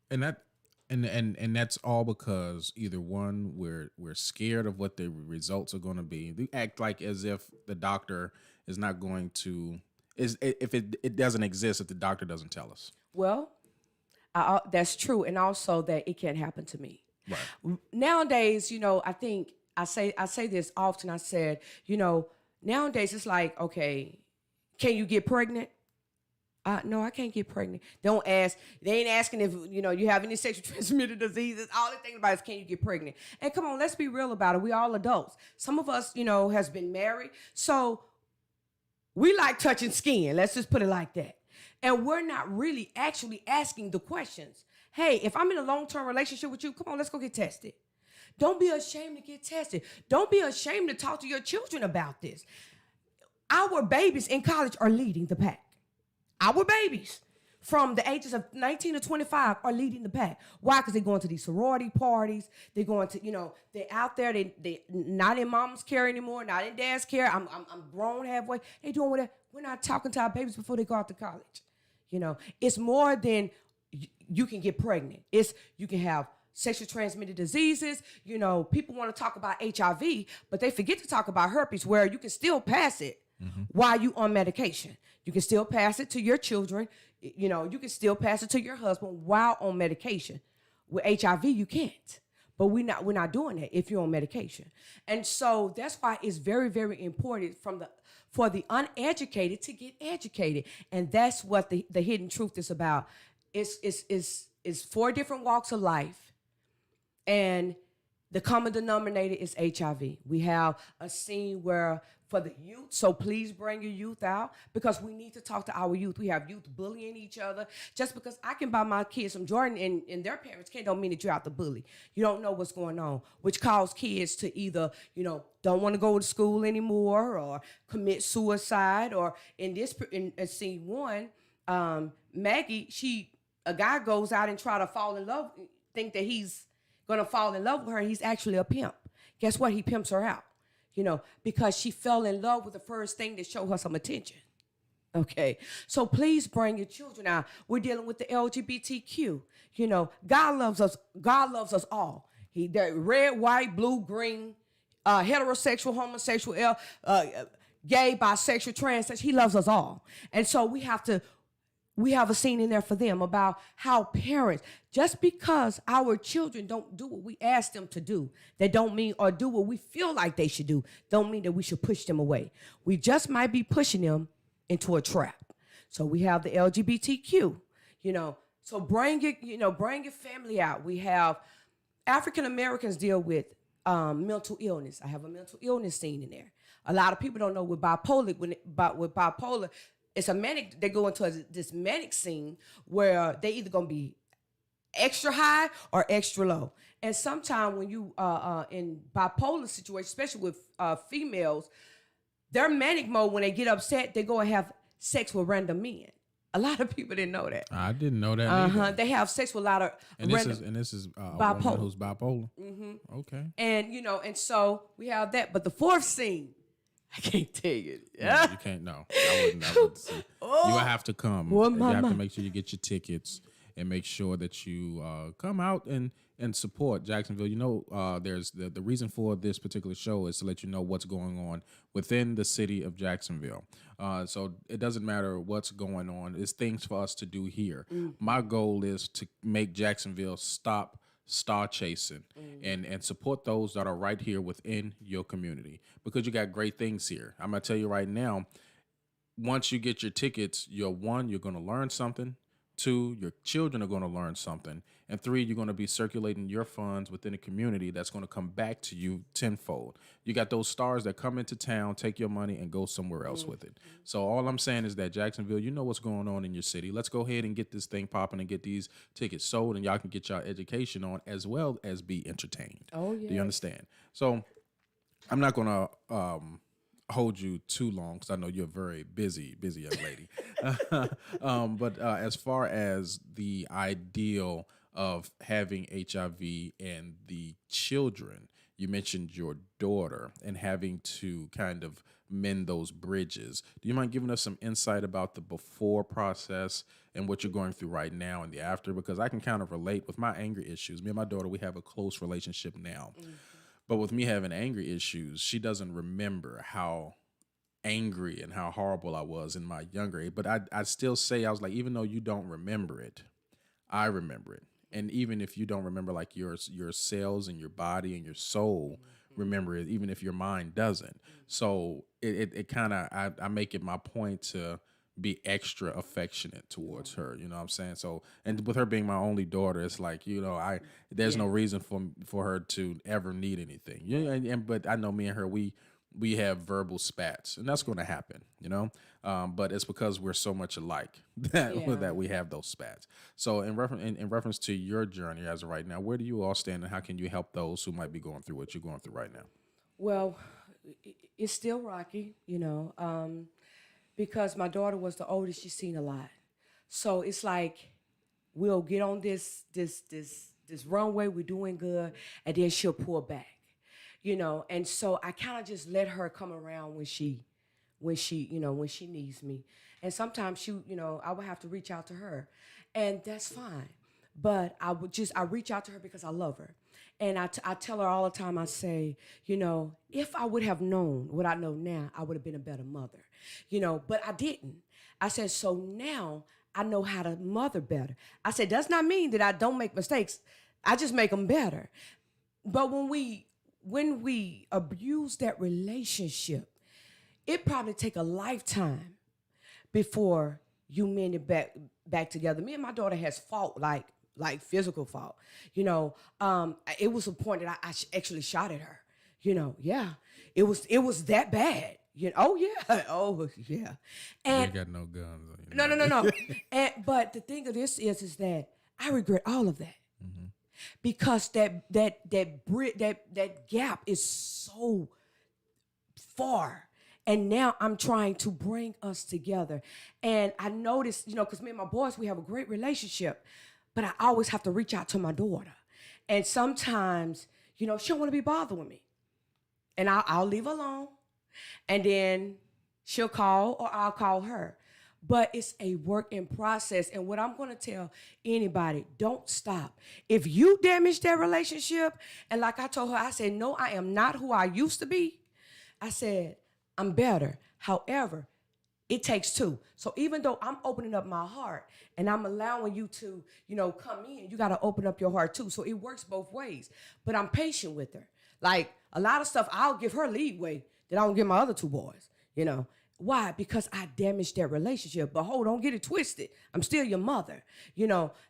[SPEAKER 3] And that's all because either one, we're scared of what the results are going to be. They act like as if the doctor is not going to. If it doesn't exist, if the doctor doesn't tell us.
[SPEAKER 4] Well, that's true, and also that it can't happen to me.
[SPEAKER 3] Right.
[SPEAKER 4] Nowadays, you know, I think I say this often. I said, you know, nowadays it's like, okay, can you get pregnant? No, I can't get pregnant. Don't ask. They ain't asking if, you know, you have any sexually transmitted diseases. All they're thinking about is, can you get pregnant? And come on, let's be real about it. We all adults. Some of us, you know, has been married, so we like touching skin. Let's just put it like that. And we're not really actually asking the questions. Hey, if I'm in a long-term relationship with you, come on, let's go get tested. Don't be ashamed to get tested. Don't be ashamed to talk to your children about this. Our babies in college are leading the pack. our babies from the ages of 19 to 25 are leading the pack. Why? Because they're going to these sorority parties. They're going to, they're out there. They not in mom's care anymore, not in dad's care. I'm grown halfway. They doing whatever. We're not talking to our babies before they go out to college. It's more than you can get pregnant. You can have sexually transmitted diseases. People want to talk about HIV, but they forget to talk about herpes, where you can still pass it while you on medication. You can still pass it to your children. You can still pass it to your husband while on medication. With HIV, you can't. But we're not doing that if you're on medication. And so that's why it's very, very important for the uneducated to get educated. And that's what the hidden truth is about. It's 4 different walks of life. And the common denominator is HIV. We have a scene where for the youth, so please bring your youth out, because we need to talk to our youth. We have youth bullying each other. Just because I can buy my kids some Jordan and their parents can't, don't mean that you're out to bully. You don't know what's going on, which cause kids to either, don't want to go to school anymore or commit suicide. Or in scene 1, Maggie, a guy goes out and try to fall in love, think that he's going to fall in love with her. He's actually a pimp. Guess what? He pimps her out, because she fell in love with the first thing to show her some attention. Okay. So please bring your children out. We're dealing with the LGBTQ. God loves us. God loves us all. They're red, white, blue, green, heterosexual, homosexual, gay, bisexual, transsexual. He loves us all. And so we have a scene in there for them about how parents, just because our children don't do what we ask them to do, that don't mean, or do what we feel like they should do, don't mean that we should push them away. We just might be pushing them into a trap. So we have the LGBTQ, so bring your family out. We have African Americans deal with mental illness. I have a mental illness scene in there. A lot of people don't know with bipolar, with bipolar, it's a manic. They go into this manic scene where they either gonna be extra high or extra low. And sometimes when you in bipolar situations, especially with females, their manic mode, when they get upset, they go and have sex with random men. A lot of people didn't know that.
[SPEAKER 3] I didn't know that either.
[SPEAKER 4] They have sex with a lot of
[SPEAKER 3] this is bipolar. A woman who's bipolar.
[SPEAKER 4] Mm-hmm.
[SPEAKER 3] Okay.
[SPEAKER 4] And and so we have that. But the 4th scene, I can't tell you.
[SPEAKER 3] No, you can't. No, I wouldn't see. You have to come. You have to make sure you get your tickets and make sure that you come out and support Jacksonville. There's the reason for this particular show is to let you know what's going on within the city of Jacksonville. So it doesn't matter what's going on. It's things for us to do here. My goal is to make Jacksonville stop star chasing and support those that are right here within your community, because you got great things here. I'm going to tell you right now, once you get your tickets, you're going to learn something. 2, your children are going to learn something. And 3, you're going to be circulating your funds within the community that's going to come back to you tenfold. You got those stars that come into town, take your money, and go somewhere else with it. So all I'm saying is that Jacksonville, you know what's going on in your city. Let's go ahead and get this thing popping and get these tickets sold, and y'all can get y'all education on as well as be entertained. Oh, yeah. Do you understand? So I'm not going to hold you too long, because I know you're a very busy young lady. But as far as the ideal of having HIV and the children, you mentioned your daughter and having to kind of mend those bridges. Do you mind giving us some insight about the before process and what you're going through right now and the after? Because I can kind of relate with my anger issues. Me and my daughter, we have a close relationship now. But with me having anger issues, she doesn't remember how angry and how horrible I was in my younger age. But I still say, I was like, even though you don't remember it, I remember it. And even if you don't remember, like your cells and your body and your soul remember it, even if your mind doesn't. So it kind of, I make it my point to be extra affectionate towards her, you know what I'm saying? So, and with her being my only daughter, it's like, there's no reason for her to ever need anything. Yeah, but I know me and her, we have verbal spats, and that's going to happen, but it's because we're so much alike that we have those spats. So in reference to your journey as of right now, where do you all stand, and how can you help those who might be going through what you're going through right now?
[SPEAKER 4] Well, it's still rocky, Because my daughter was the oldest, she's seen a lot. So it's like we'll get on this runway, we're doing good, and then she'll pull back. And so I kind of just let her come around when she needs me. And sometimes I would have to reach out to her, and that's fine. But I reach out to her because I love her. And I tell her all the time, I say, if I would have known what I know now, I would have been a better mother, but I didn't. I said, so now I know how to mother better. I said, does not mean that I don't make mistakes. I just make them better. But when we abuse that relationship, it probably take a lifetime before you mend it back together. Me and my daughter has fought like physical fault. It was a point that I actually shot at her. Yeah, it was that bad. Oh yeah. And
[SPEAKER 3] you got no guns.
[SPEAKER 4] no. But the thing of this is that I regret all of that because that gap is so far. And now I'm trying to bring us together. And I noticed, because me and my boys, we have a great relationship, but I always have to reach out to my daughter. And sometimes, she don't want to be bothered with me. And I'll leave her alone. And then she'll call or I'll call her. But it's a work in process. And what I'm going to tell anybody, don't stop. If you damage that relationship, and like I told her, I said, no, I am not who I used to be. I said, I'm better. However, it takes two. So even though I'm opening up my heart and I'm allowing you to, come in, you got to open up your heart too. So it works both ways. But I'm patient with her. Like a lot of stuff, I'll give her leeway that I don't give my other two boys, Why? Because I damaged that relationship. But don't get it twisted. I'm still your mother,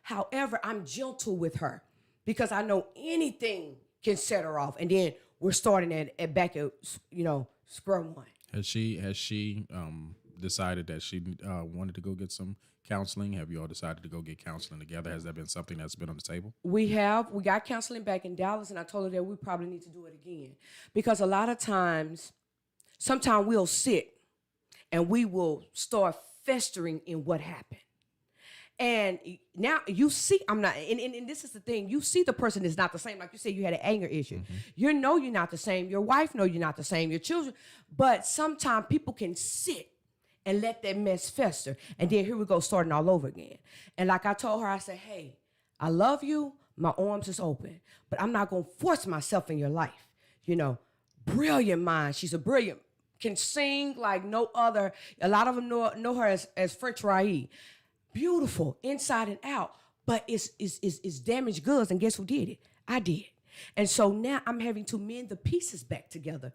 [SPEAKER 4] However, I'm gentle with her because I know anything can set her off. And then we're starting at back at, square one.
[SPEAKER 3] Has she decided that she wanted to go get some counseling? Have you all decided to go get counseling together? Has that been something that's been on the table?
[SPEAKER 4] We got counseling back in Dallas, and I told her that we probably need to do it again. Because a lot of times, sometimes we'll sit and we will start festering in what happened. And now you see, I'm not, and this is the thing, you see the person is not the same. Like you said, you had an anger issue. Mm-hmm. You're not the same. Your wife know you're not the same. Your children. But sometimes people can sit and let that mess fester. And then here we go, starting all over again. And like I told her, I said, hey, I love you. My arms is open. But I'm not going to force myself in your life. Brilliant mind. She's a brilliant, can sing like no other. A lot of them know her as French Rai. Beautiful inside and out, but it's damaged goods. And guess who did it? I did. And so now I'm having to mend the pieces back together,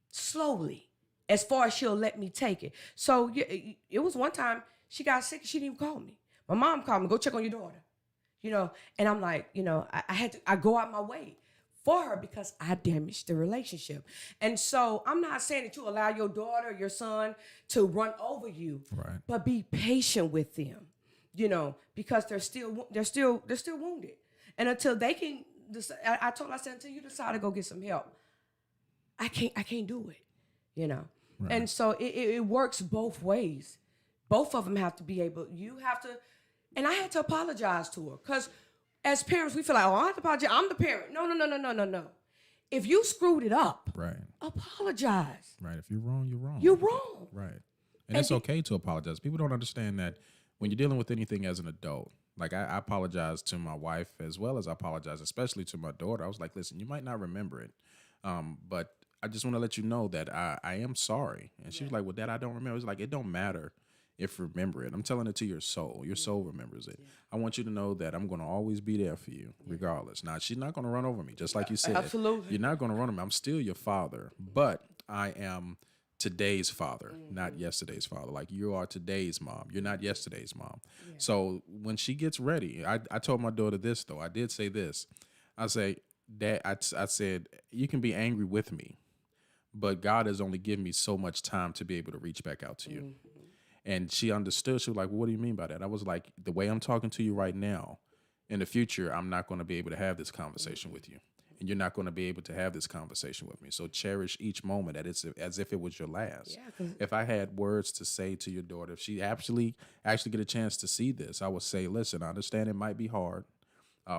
[SPEAKER 4] slowly, as far as she'll let me take it. So it was one time she got sick and she didn't even call me. My mom called me, go check on your daughter, and I'm like, I go out my way for her because I damaged the relationship. And so I'm not saying that you allow your daughter, your son to run over you,
[SPEAKER 3] right?
[SPEAKER 4] But be patient with them, because they're still wounded. And until they can, I said, until you decide to go get some help, I can't do it, Right. And so it works both ways. Both of them have to be able, and I had to apologize to her because as parents, we feel like, I have to apologize. I'm the parent. No. If you screwed it up,
[SPEAKER 3] right,
[SPEAKER 4] apologize.
[SPEAKER 3] Right. If you're wrong, you're wrong.
[SPEAKER 4] You're wrong.
[SPEAKER 3] Right. And it's okay to apologize. People don't understand that when you're dealing with anything as an adult. Like I apologize to my wife as well as I apologize, especially to my daughter. I was like, listen, you might not remember it, but I just want to let you know that I am sorry. And she was like, well, Dad, I don't remember. It's like, it don't matter if you remember it. I'm telling it to your soul. Your soul remembers it. I want you to know that I'm going to always be there for you, regardless. Now, she's not going to run over me, just like you said.
[SPEAKER 4] Absolutely.
[SPEAKER 3] You're not going to run over me. I'm still your father, but I am today's father, not yesterday's father. Like you are today's mom. You're not yesterday's mom. Yeah. So when she gets ready, I told my daughter this, though. I did say this. I say, Dad, I said, you can be angry with me, but God has only given me so much time to be able to reach back out to you. Mm-hmm. And she understood. She was like, well, what do you mean by that? I was like, the way I'm talking to you right now, in the future, I'm not going to be able to have this conversation with you. and you're not going to be able to have this conversation with me. So cherish each moment that it's as if it was your last.
[SPEAKER 4] Yeah,
[SPEAKER 3] If I had words to say to your daughter, if she actually get a chance to see this, I would say, listen, I understand it might be hard.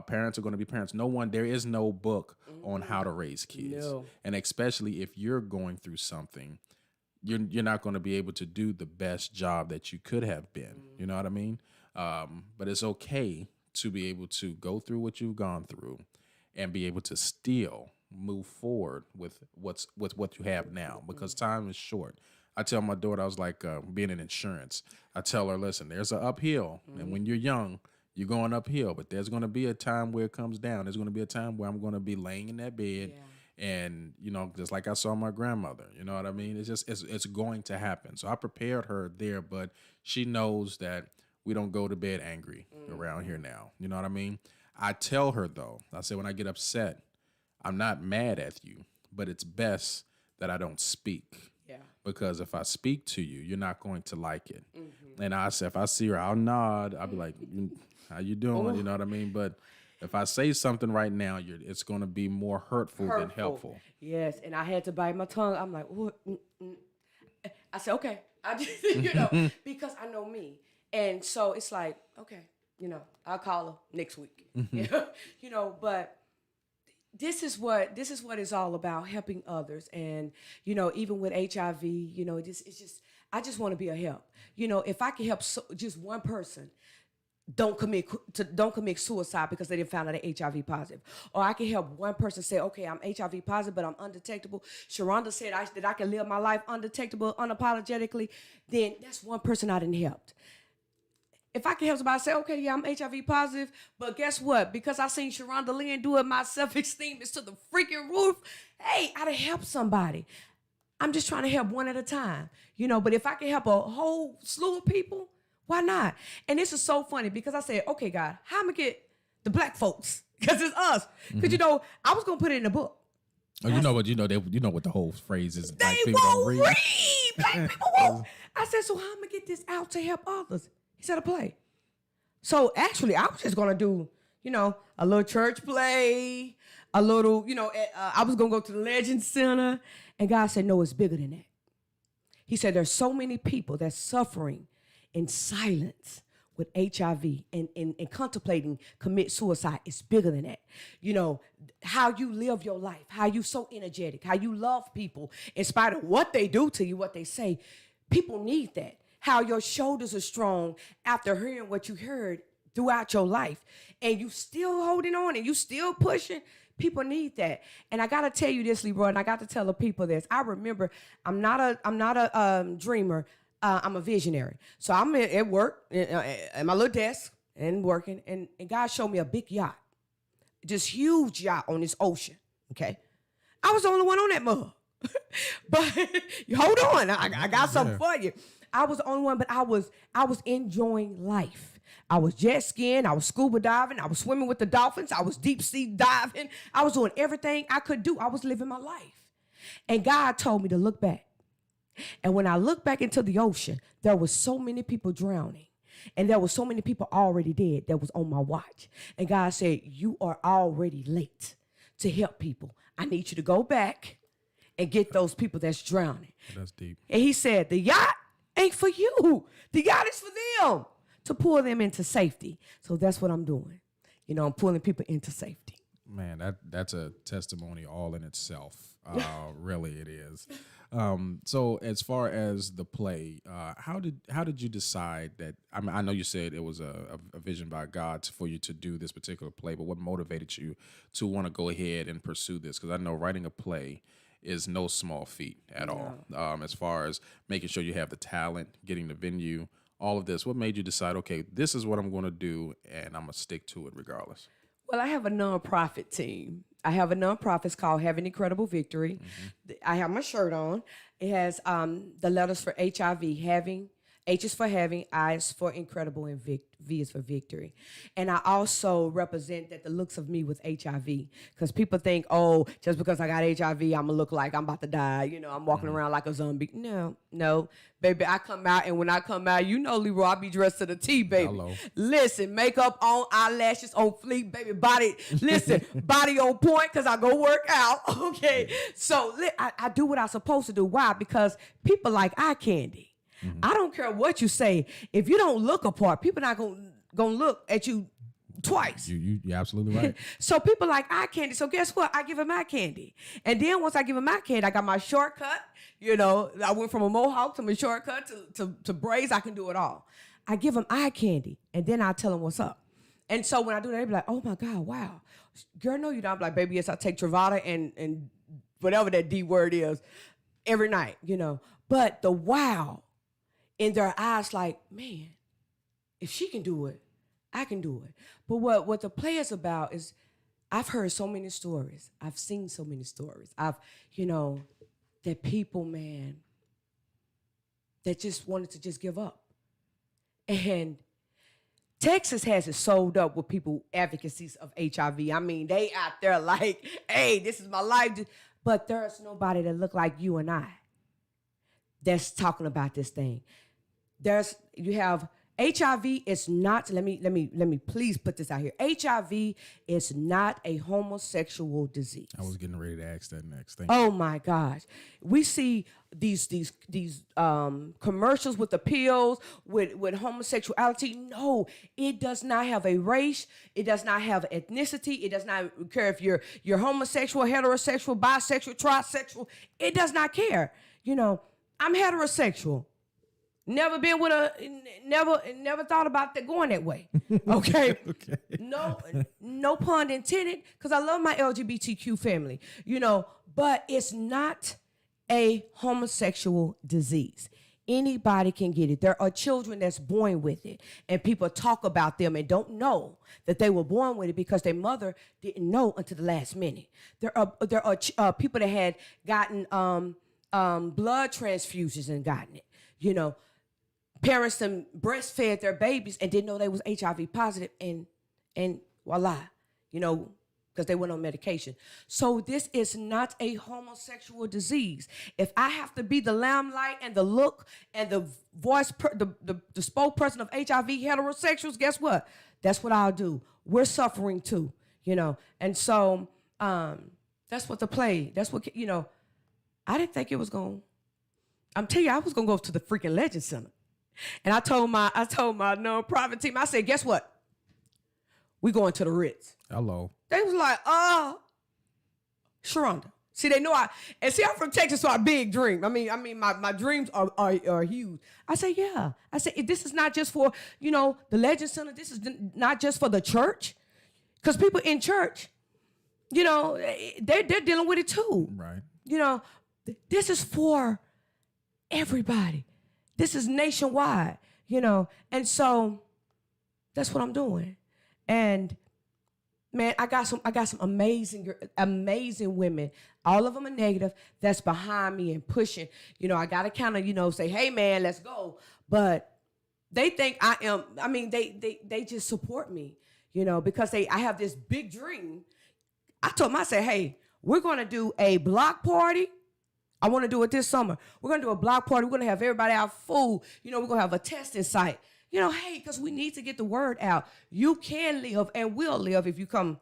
[SPEAKER 3] Parents are going to be parents. There is no book on how to raise kids.
[SPEAKER 4] No.
[SPEAKER 3] And especially if you're going through something, you're not going to be able to do the best job that you could have been. You know what I mean? But it's okay to be able to go through what you've gone through and be able to still move forward with what you have now, because time is short. I tell my daughter, I was like being in insurance. I tell her, listen, there's an uphill, and when you're young, you're going uphill, but there's going to be a time where it comes down. There's going to be a time where I'm going to be laying in that bed, and just like I saw my grandmother. You know what I mean? It's going to happen. So I prepared her there, but she knows that we don't go to bed angry around here now. You know what I mean? I tell her though, I say when I get upset, I'm not mad at you, but it's best that I don't speak.
[SPEAKER 4] Yeah.
[SPEAKER 3] Because if I speak to you, you're not going to like it. And I say, if I see her, I'll nod. I'll be like, how you doing? You know what I mean? But if I say something right now, it's going to be more hurtful than helpful.
[SPEAKER 4] Yes, and I had to bite my tongue. I'm like, I said, okay. I just, because I know me. And so it's like, okay, I'll call her next week. But this is what it's all about, helping others. And, even with HIV, it's just, I just want to be a help. If I can help just one person, don't commit suicide because they didn't find out they're HIV positive. Or I can help one person say, okay, I'm HIV positive, but I'm undetectable. Sharonda said that I can live my life undetectable, unapologetically. Then that's one person I didn't helped. If I can help somebody say, okay, yeah, I'm HIV positive, but guess what? Because I seen Sharonda Lynn do it, my self-esteem is to the freaking roof. Hey, I done helped somebody. I'm just trying to help one at a time, but if I can help a whole slew of people, why not? And this is so funny because I said, okay, God, how am I get the black folks? Because it's us. Because, I was going to put it in a book.
[SPEAKER 3] Oh, you know what the whole phrase is.
[SPEAKER 4] They won't read. Black people won't. I said, so how am I get this out to help others? He said a play. So actually, I was just going to do, a little church play, a little, I was going to go to the Legend Center. And God said, no, it's bigger than that. He said, there's so many people that's suffering in silence with HIV and contemplating commit suicide. Is bigger than that. How you live your life, how you so energetic, how you love people in spite of what they do to you, what they say. People need that. How your shoulders are strong after hearing what you heard throughout your life. And you still holding on and you still pushing. People need that. And I got to tell you this, Leroy, and I got to tell the people this. I remember I'm not a dreamer. I'm a visionary. So I'm at work at my little desk and working. And God showed me a big yacht. This huge yacht on this ocean. Okay. I was the only one on that mug. But hold on. I got something for you. I was the only one, but I was enjoying life. I was jet skiing. I was scuba diving. I was swimming with the dolphins. I was deep sea diving. I was doing everything I could do. I was living my life. And God told me to look back. And when I looked back into the ocean, there was so many people drowning. And there were so many people already dead that was on my watch. And God said, you are already late to help people. I need you to go back and get those people that's drowning.
[SPEAKER 3] That's deep.
[SPEAKER 4] And he said, the yacht ain't for you. The yacht is for them, to pull them into safety. So that's what I'm doing. I'm pulling people into safety.
[SPEAKER 3] Man, that's a testimony all in itself. Really, it is. So as far as the play, how did you decide that? I know you said it was a vision by God for you to do this particular play, but what motivated you to want to go ahead and pursue this? Because I know writing a play is no small feat at all. As far as making sure you have the talent, getting the venue, all of this. What made you decide, okay, this is what I'm going to do, and I'm going to stick to it regardless?
[SPEAKER 4] Well, I have a nonprofit team. I have a nonprofit. It's called Having Incredible Victory. I have my shirt on. It has the letters for HIV, having H is for having, I is for incredible, and V is for victory. And I also represent that the looks of me with HIV, because people think, oh, just because I got HIV, I'm gonna look like I'm about to die. You know, I'm walking around like a zombie. No, baby, I come out, and when I come out, you know, Leroy, I be dressed to the T, baby.
[SPEAKER 3] Hello.
[SPEAKER 4] Listen, makeup on, eyelashes on fleek, baby, body. Listen, body on point, because I go work out. Okay, so I do what I'm supposed to do. Why? Because people like eye candy. I don't care what you say. If you don't look apart, people not gonna look at you twice.
[SPEAKER 3] You're absolutely right.
[SPEAKER 4] So people like eye candy. So guess what? I give them eye candy. And then once I give them eye candy, I got my shortcut. You know, I went from a mohawk to my shortcut to braids. I can do it all. I give them eye candy, and then I tell them what's up. And so when I do that, they be like, oh my God, wow. Girl, no, you don't. I'm like, baby, yes, I take Truvada and whatever that D word is every night, you know. But the wow in their eyes, like, man, if she can do it, I can do it. But what the play is about is, I've heard so many stories. I've seen so many stories. That people, man, that just wanted to just give up. And Texas has it sold up with people advocacies of HIV. I mean, they out there like, hey, this is my life. But there's nobody that look like you and I that's talking about this thing. You have HIV is not, let me please put this out here. HIV is not a homosexual disease.
[SPEAKER 3] I was getting ready to ask that next. Thank you.
[SPEAKER 4] Oh my gosh. We see these commercials with the pills, with homosexuality. No, it does not have a race. It does not have ethnicity. It does not care if you're homosexual, heterosexual, bisexual, trisexual. It does not care. You know, I'm heterosexual. Never been with never thought about going that way. Okay.
[SPEAKER 3] Okay.
[SPEAKER 4] No pun intended, because I love my LGBTQ family, you know, but it's not a homosexual disease. Anybody can get it. There are children that's born with it, and people talk about them and don't know that they were born with it because their mother didn't know until the last minute. There are people that had gotten blood transfusions and gotten it, you know. Parents that breastfed their babies and didn't know they was HIV positive, and voila, you know, because they went on medication. So this is not a homosexual disease. If I have to be the limelight and the look and the voice, the spokesperson of HIV heterosexuals, guess what? That's what I'll do. We're suffering too, you know. And so that's what the play. That's what, you know. I didn't think it was going. I'm telling you, I was gonna go to the freaking Legend Center. And I told my nonprofit team, I said, guess what? We going to the Ritz.
[SPEAKER 3] Hello.
[SPEAKER 4] They was like, Sharonda. See, they know I'm from Texas, so I big dream. I mean, my dreams are huge. I say, yeah. I say, this is not just for, you know, the Legend Center. This is not just for the church. Because people in church, you know, they're dealing with it too.
[SPEAKER 3] Right.
[SPEAKER 4] You know, this is for everybody. This is nationwide, you know. And so that's what I'm doing. And man, I got some amazing women. All of them are negative. That's behind me and pushing. You know, I gotta kind of, you know, say, hey man, let's go. But they think they just support me, you know, because I have this big dream. I told them, I said, hey, we're gonna do a block party. I want to do it this summer. We're going to do a block party. We're going to have everybody out food. You know, we're going to have a testing site. You know, hey, because we need to get the word out. You can live and will live if you come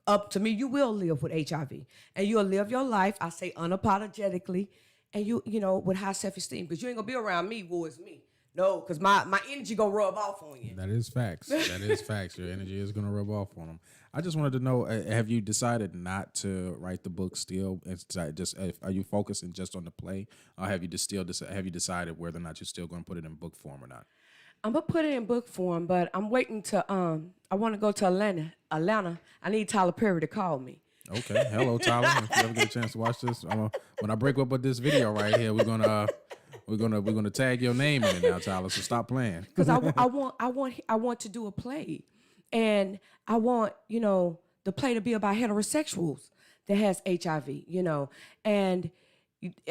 [SPEAKER 4] up to me. You will live with HIV. And you'll live your life, I say unapologetically, and you know, with high self-esteem. Because you ain't going to be around me, who is me. No, because my energy going to rub off on you.
[SPEAKER 3] That is facts. That is facts. Your energy is going to rub off on them. I just wanted to know, have you decided not to write the book still? Are you focusing just on the play? Or have you decided whether or not you're still going to put it in book form or not?
[SPEAKER 4] I'm going to put it in book form, but I'm waiting to, I want to go to Atlanta. I need Tyler Perry to call me.
[SPEAKER 3] Okay. Hello, Tyler. If you ever get a chance to watch this, when I break up with this video right here, we're gonna tag your name in it now, Tyler. So stop playing.
[SPEAKER 4] Because I want to do a play, and I want, you know, the play to be about heterosexuals that has HIV, you know, and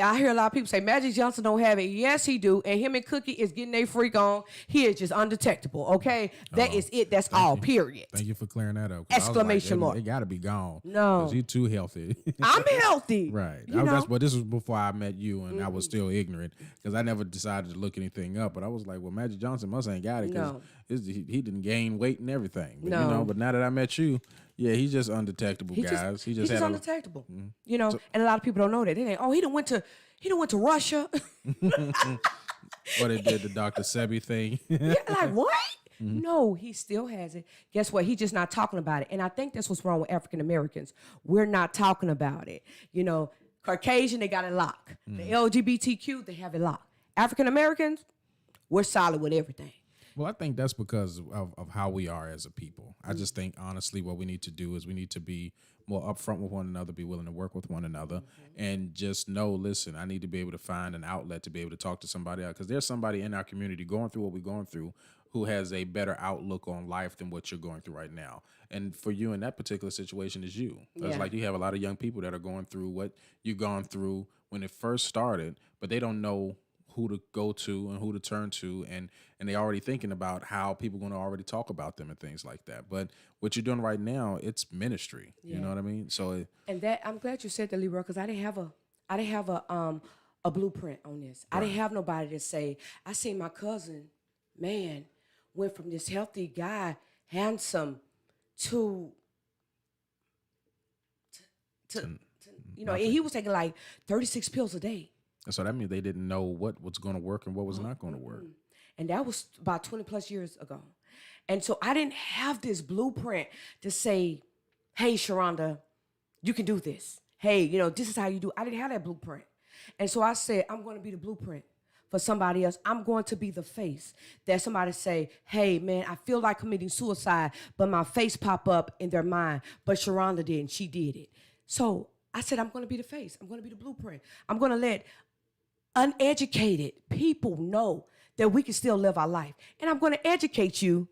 [SPEAKER 4] I hear a lot of people say Magic Johnson don't have it. Yes, he do. And him and Cookie is getting their freak on. He is just undetectable. Okay, that is it. That's all. Period.
[SPEAKER 3] Thank you for clearing that up.
[SPEAKER 4] Exclamation mark.
[SPEAKER 3] It got to be gone.
[SPEAKER 4] No,
[SPEAKER 3] because you too healthy.
[SPEAKER 4] I'm healthy.
[SPEAKER 3] Right. But this was before I met you, and I was still ignorant because I never decided to look anything up. But I was like, well, Magic Johnson must ain't got it because he didn't gain weight and everything. But, but now that I met you, yeah, he's just undetectable, guys. He's just
[SPEAKER 4] undetectable. And a lot of people don't know that. They think, he done went to Russia.
[SPEAKER 3] Or they did the Dr. Sebi thing.
[SPEAKER 4] Yeah, like what? No, he still has it. Guess what? He's just not talking about it. And I think that's what's wrong with African Americans. We're not talking about it. Caucasian, they got it locked. The LGBTQ, they have it locked. African Americans, we're solid with everything.
[SPEAKER 3] Well, I think that's because of how we are as a people. I just think, honestly, what we need to do is we need to be more upfront with one another, be willing to work with one another, and just know, listen, I need to be able to find an outlet to be able to talk to somebody else. Because there's somebody in our community going through what we're going through who has a better outlook on life than what you're going through right now. And for you in that particular situation is you. It's like you have a lot of young people that are going through what you've gone through when it first started, but they don't know who to go to and who to turn to, and they already thinking about how people going to already talk about them and things like that. But what you're doing right now, it's ministry. You know what I mean? So
[SPEAKER 4] I'm glad you said that, Leroy, because I didn't have a blueprint on this. Right. I didn't have nobody to say. I seen my cousin, man, went from this healthy guy, handsome, to and he was taking like 36 pills a day.
[SPEAKER 3] So that means they didn't know what was going to work and what was not going to work.
[SPEAKER 4] And that was about 20 plus years ago. And so I didn't have this blueprint to say, hey, Sharonda, you can do this. Hey, this is how you do it. I didn't have that blueprint. And so I said, I'm going to be the blueprint for somebody else. I'm going to be the face that somebody say, hey, man, I feel like committing suicide, but my face pop up in their mind. But Sharonda did, and she did it. So I said, I'm going to be the face. I'm going to be the blueprint. I'm going to let uneducated people know that we can still live our life. And I'm going to educate you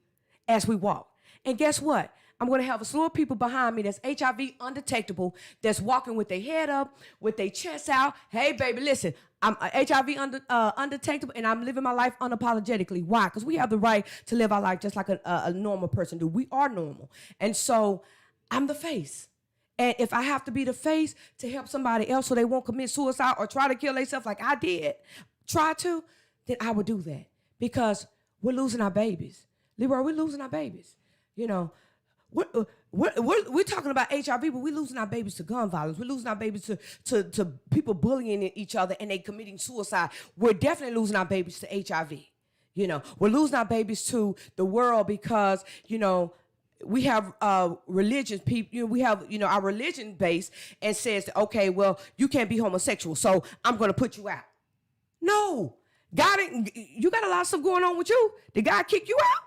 [SPEAKER 4] as we walk. And guess what? I'm going to have a slew of people behind me that's HIV undetectable, that's walking with their head up, with their chest out. Hey, baby, listen, I'm HIV undetectable, and I'm living my life unapologetically. Why? Because we have the right to live our life just like a normal person do. We are normal. And so I'm the face. And if I have to be the face to help somebody else so they won't commit suicide or try to kill themselves like I did, then I would do that. Because we're losing our babies. Leroy, we're losing our babies. We're talking about HIV, but we're losing our babies to gun violence. We're losing our babies to people bullying each other and they committing suicide. We're definitely losing our babies to HIV. We're losing our babies to the world because, we have religious people, we have, our religion base and says, okay, well, you can't be homosexual, so I'm going to put you out. No, you got a lot of stuff going on with you. Did God kick you out?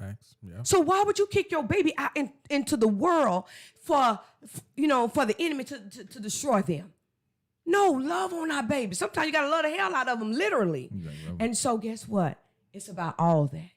[SPEAKER 3] Thanks. Yeah.
[SPEAKER 4] So why would you kick your baby out into the world for the enemy to destroy them? No, love on our babies. Sometimes you got to love the hell out of them, literally.
[SPEAKER 3] Exactly.
[SPEAKER 4] And so guess what? It's about all that,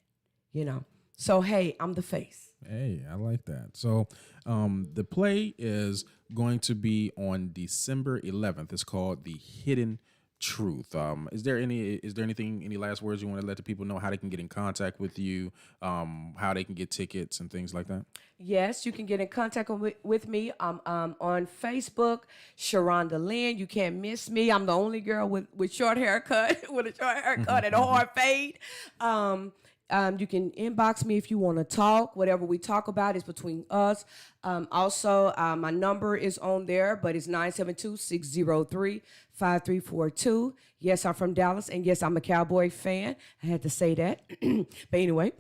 [SPEAKER 4] So, hey, I'm the face.
[SPEAKER 3] Hey, I like that. So the play is going to be on December 11th. It's called The Hidden Truth. Is there anything, any last words you want to let the people know, how they can get in contact with you, how they can get tickets and things like that?
[SPEAKER 4] Yes, you can get in contact with me. I'm on Facebook, Sharonda Lynn. You can't miss me. I'm the only girl with short haircut, with a short haircut and a hard fade. You can inbox me if you want to talk. Whatever we talk about is between us. Also, my number is on there, but it's 972-603-5342. Yes, I'm from Dallas, and yes, I'm a Cowboy fan. I had to say that. But anyway.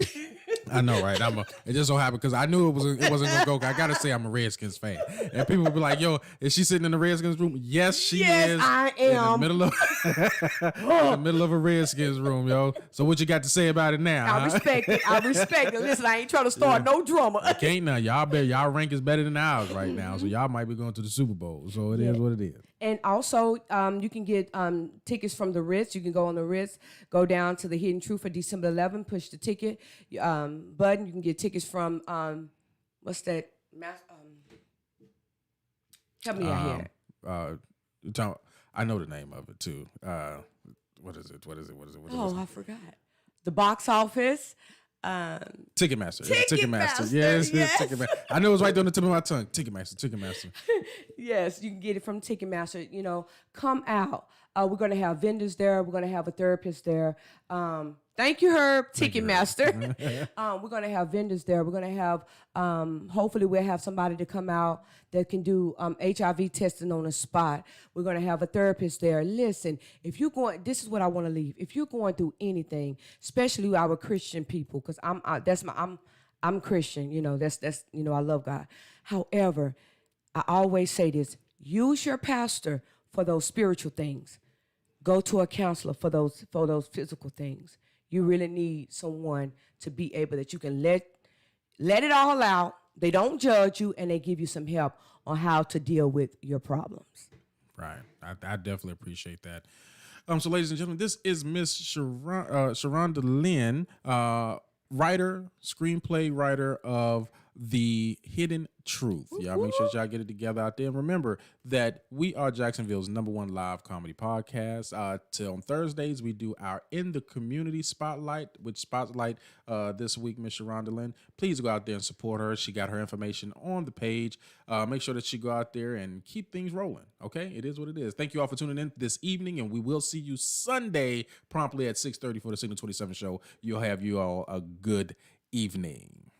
[SPEAKER 3] I know, right? It just so happened because I knew it wasn't gonna go. I gotta say I'm a Redskins fan, and people would be like, "Yo, is she sitting in the Redskins room?" Yes, she is.
[SPEAKER 4] Yes, I am.
[SPEAKER 3] In the middle of a Redskins room, yo. So what you got to say about it now?
[SPEAKER 4] I respect it. Listen, I ain't trying to start no drama.
[SPEAKER 3] You can't now. Y'all rank is better than ours right now, so y'all might be going to the Super Bowl. So it is what it is.
[SPEAKER 4] And also, you can get tickets from the Ritz. You can go on the Ritz, go down to the Hidden Truth for December 11th, push the ticket button. You can get tickets from, what's that? Help me out here.
[SPEAKER 3] I know the name of it too. What is it?
[SPEAKER 4] Oh, I forgot. The box office.
[SPEAKER 3] Ticketmaster.
[SPEAKER 4] Ticketmaster,
[SPEAKER 3] Yes,
[SPEAKER 4] yes.
[SPEAKER 3] Ticketmaster. I know it was right on the tip of my tongue. Ticketmaster.
[SPEAKER 4] Yes, you can get it from Ticketmaster. You know, come out. We're going to have vendors there. We're going to have a therapist there. Thank you, Herb. Ticketmaster. We're going to have vendors there. We're going to have, hopefully we'll have somebody to come out that can do HIV testing on the spot. We're going to have a therapist there. Listen, if you're going, this is what I want to leave. If you're going through anything, especially our Christian people, because I'm Christian, you know, that's you know, I love God. However, I always say this, use your pastor for those spiritual things. Go to a counselor for those physical things. You really need someone to be able that you can let it all out. They don't judge you, and they give you some help on how to deal with your problems.
[SPEAKER 3] Right. I definitely appreciate that. So, ladies and gentlemen, this is Miss Sharonda Lynn, writer, screenplay writer of The Hidden Truth. Y'all make sure y'all get it together out there. And remember that we are Jacksonville's #1 live comedy podcast. Till on Thursdays, we do our In the Community Spotlight, which spotlight this week, Miss Sharonda Lynn. Please go out there and support her. She got her information on the page. Make sure that she go out there and keep things rolling. Okay? It is what it is. Thank you all for tuning in this evening, and we will see you Sunday promptly at 6:30 for the Signal 27 show. You'll have you all a good evening.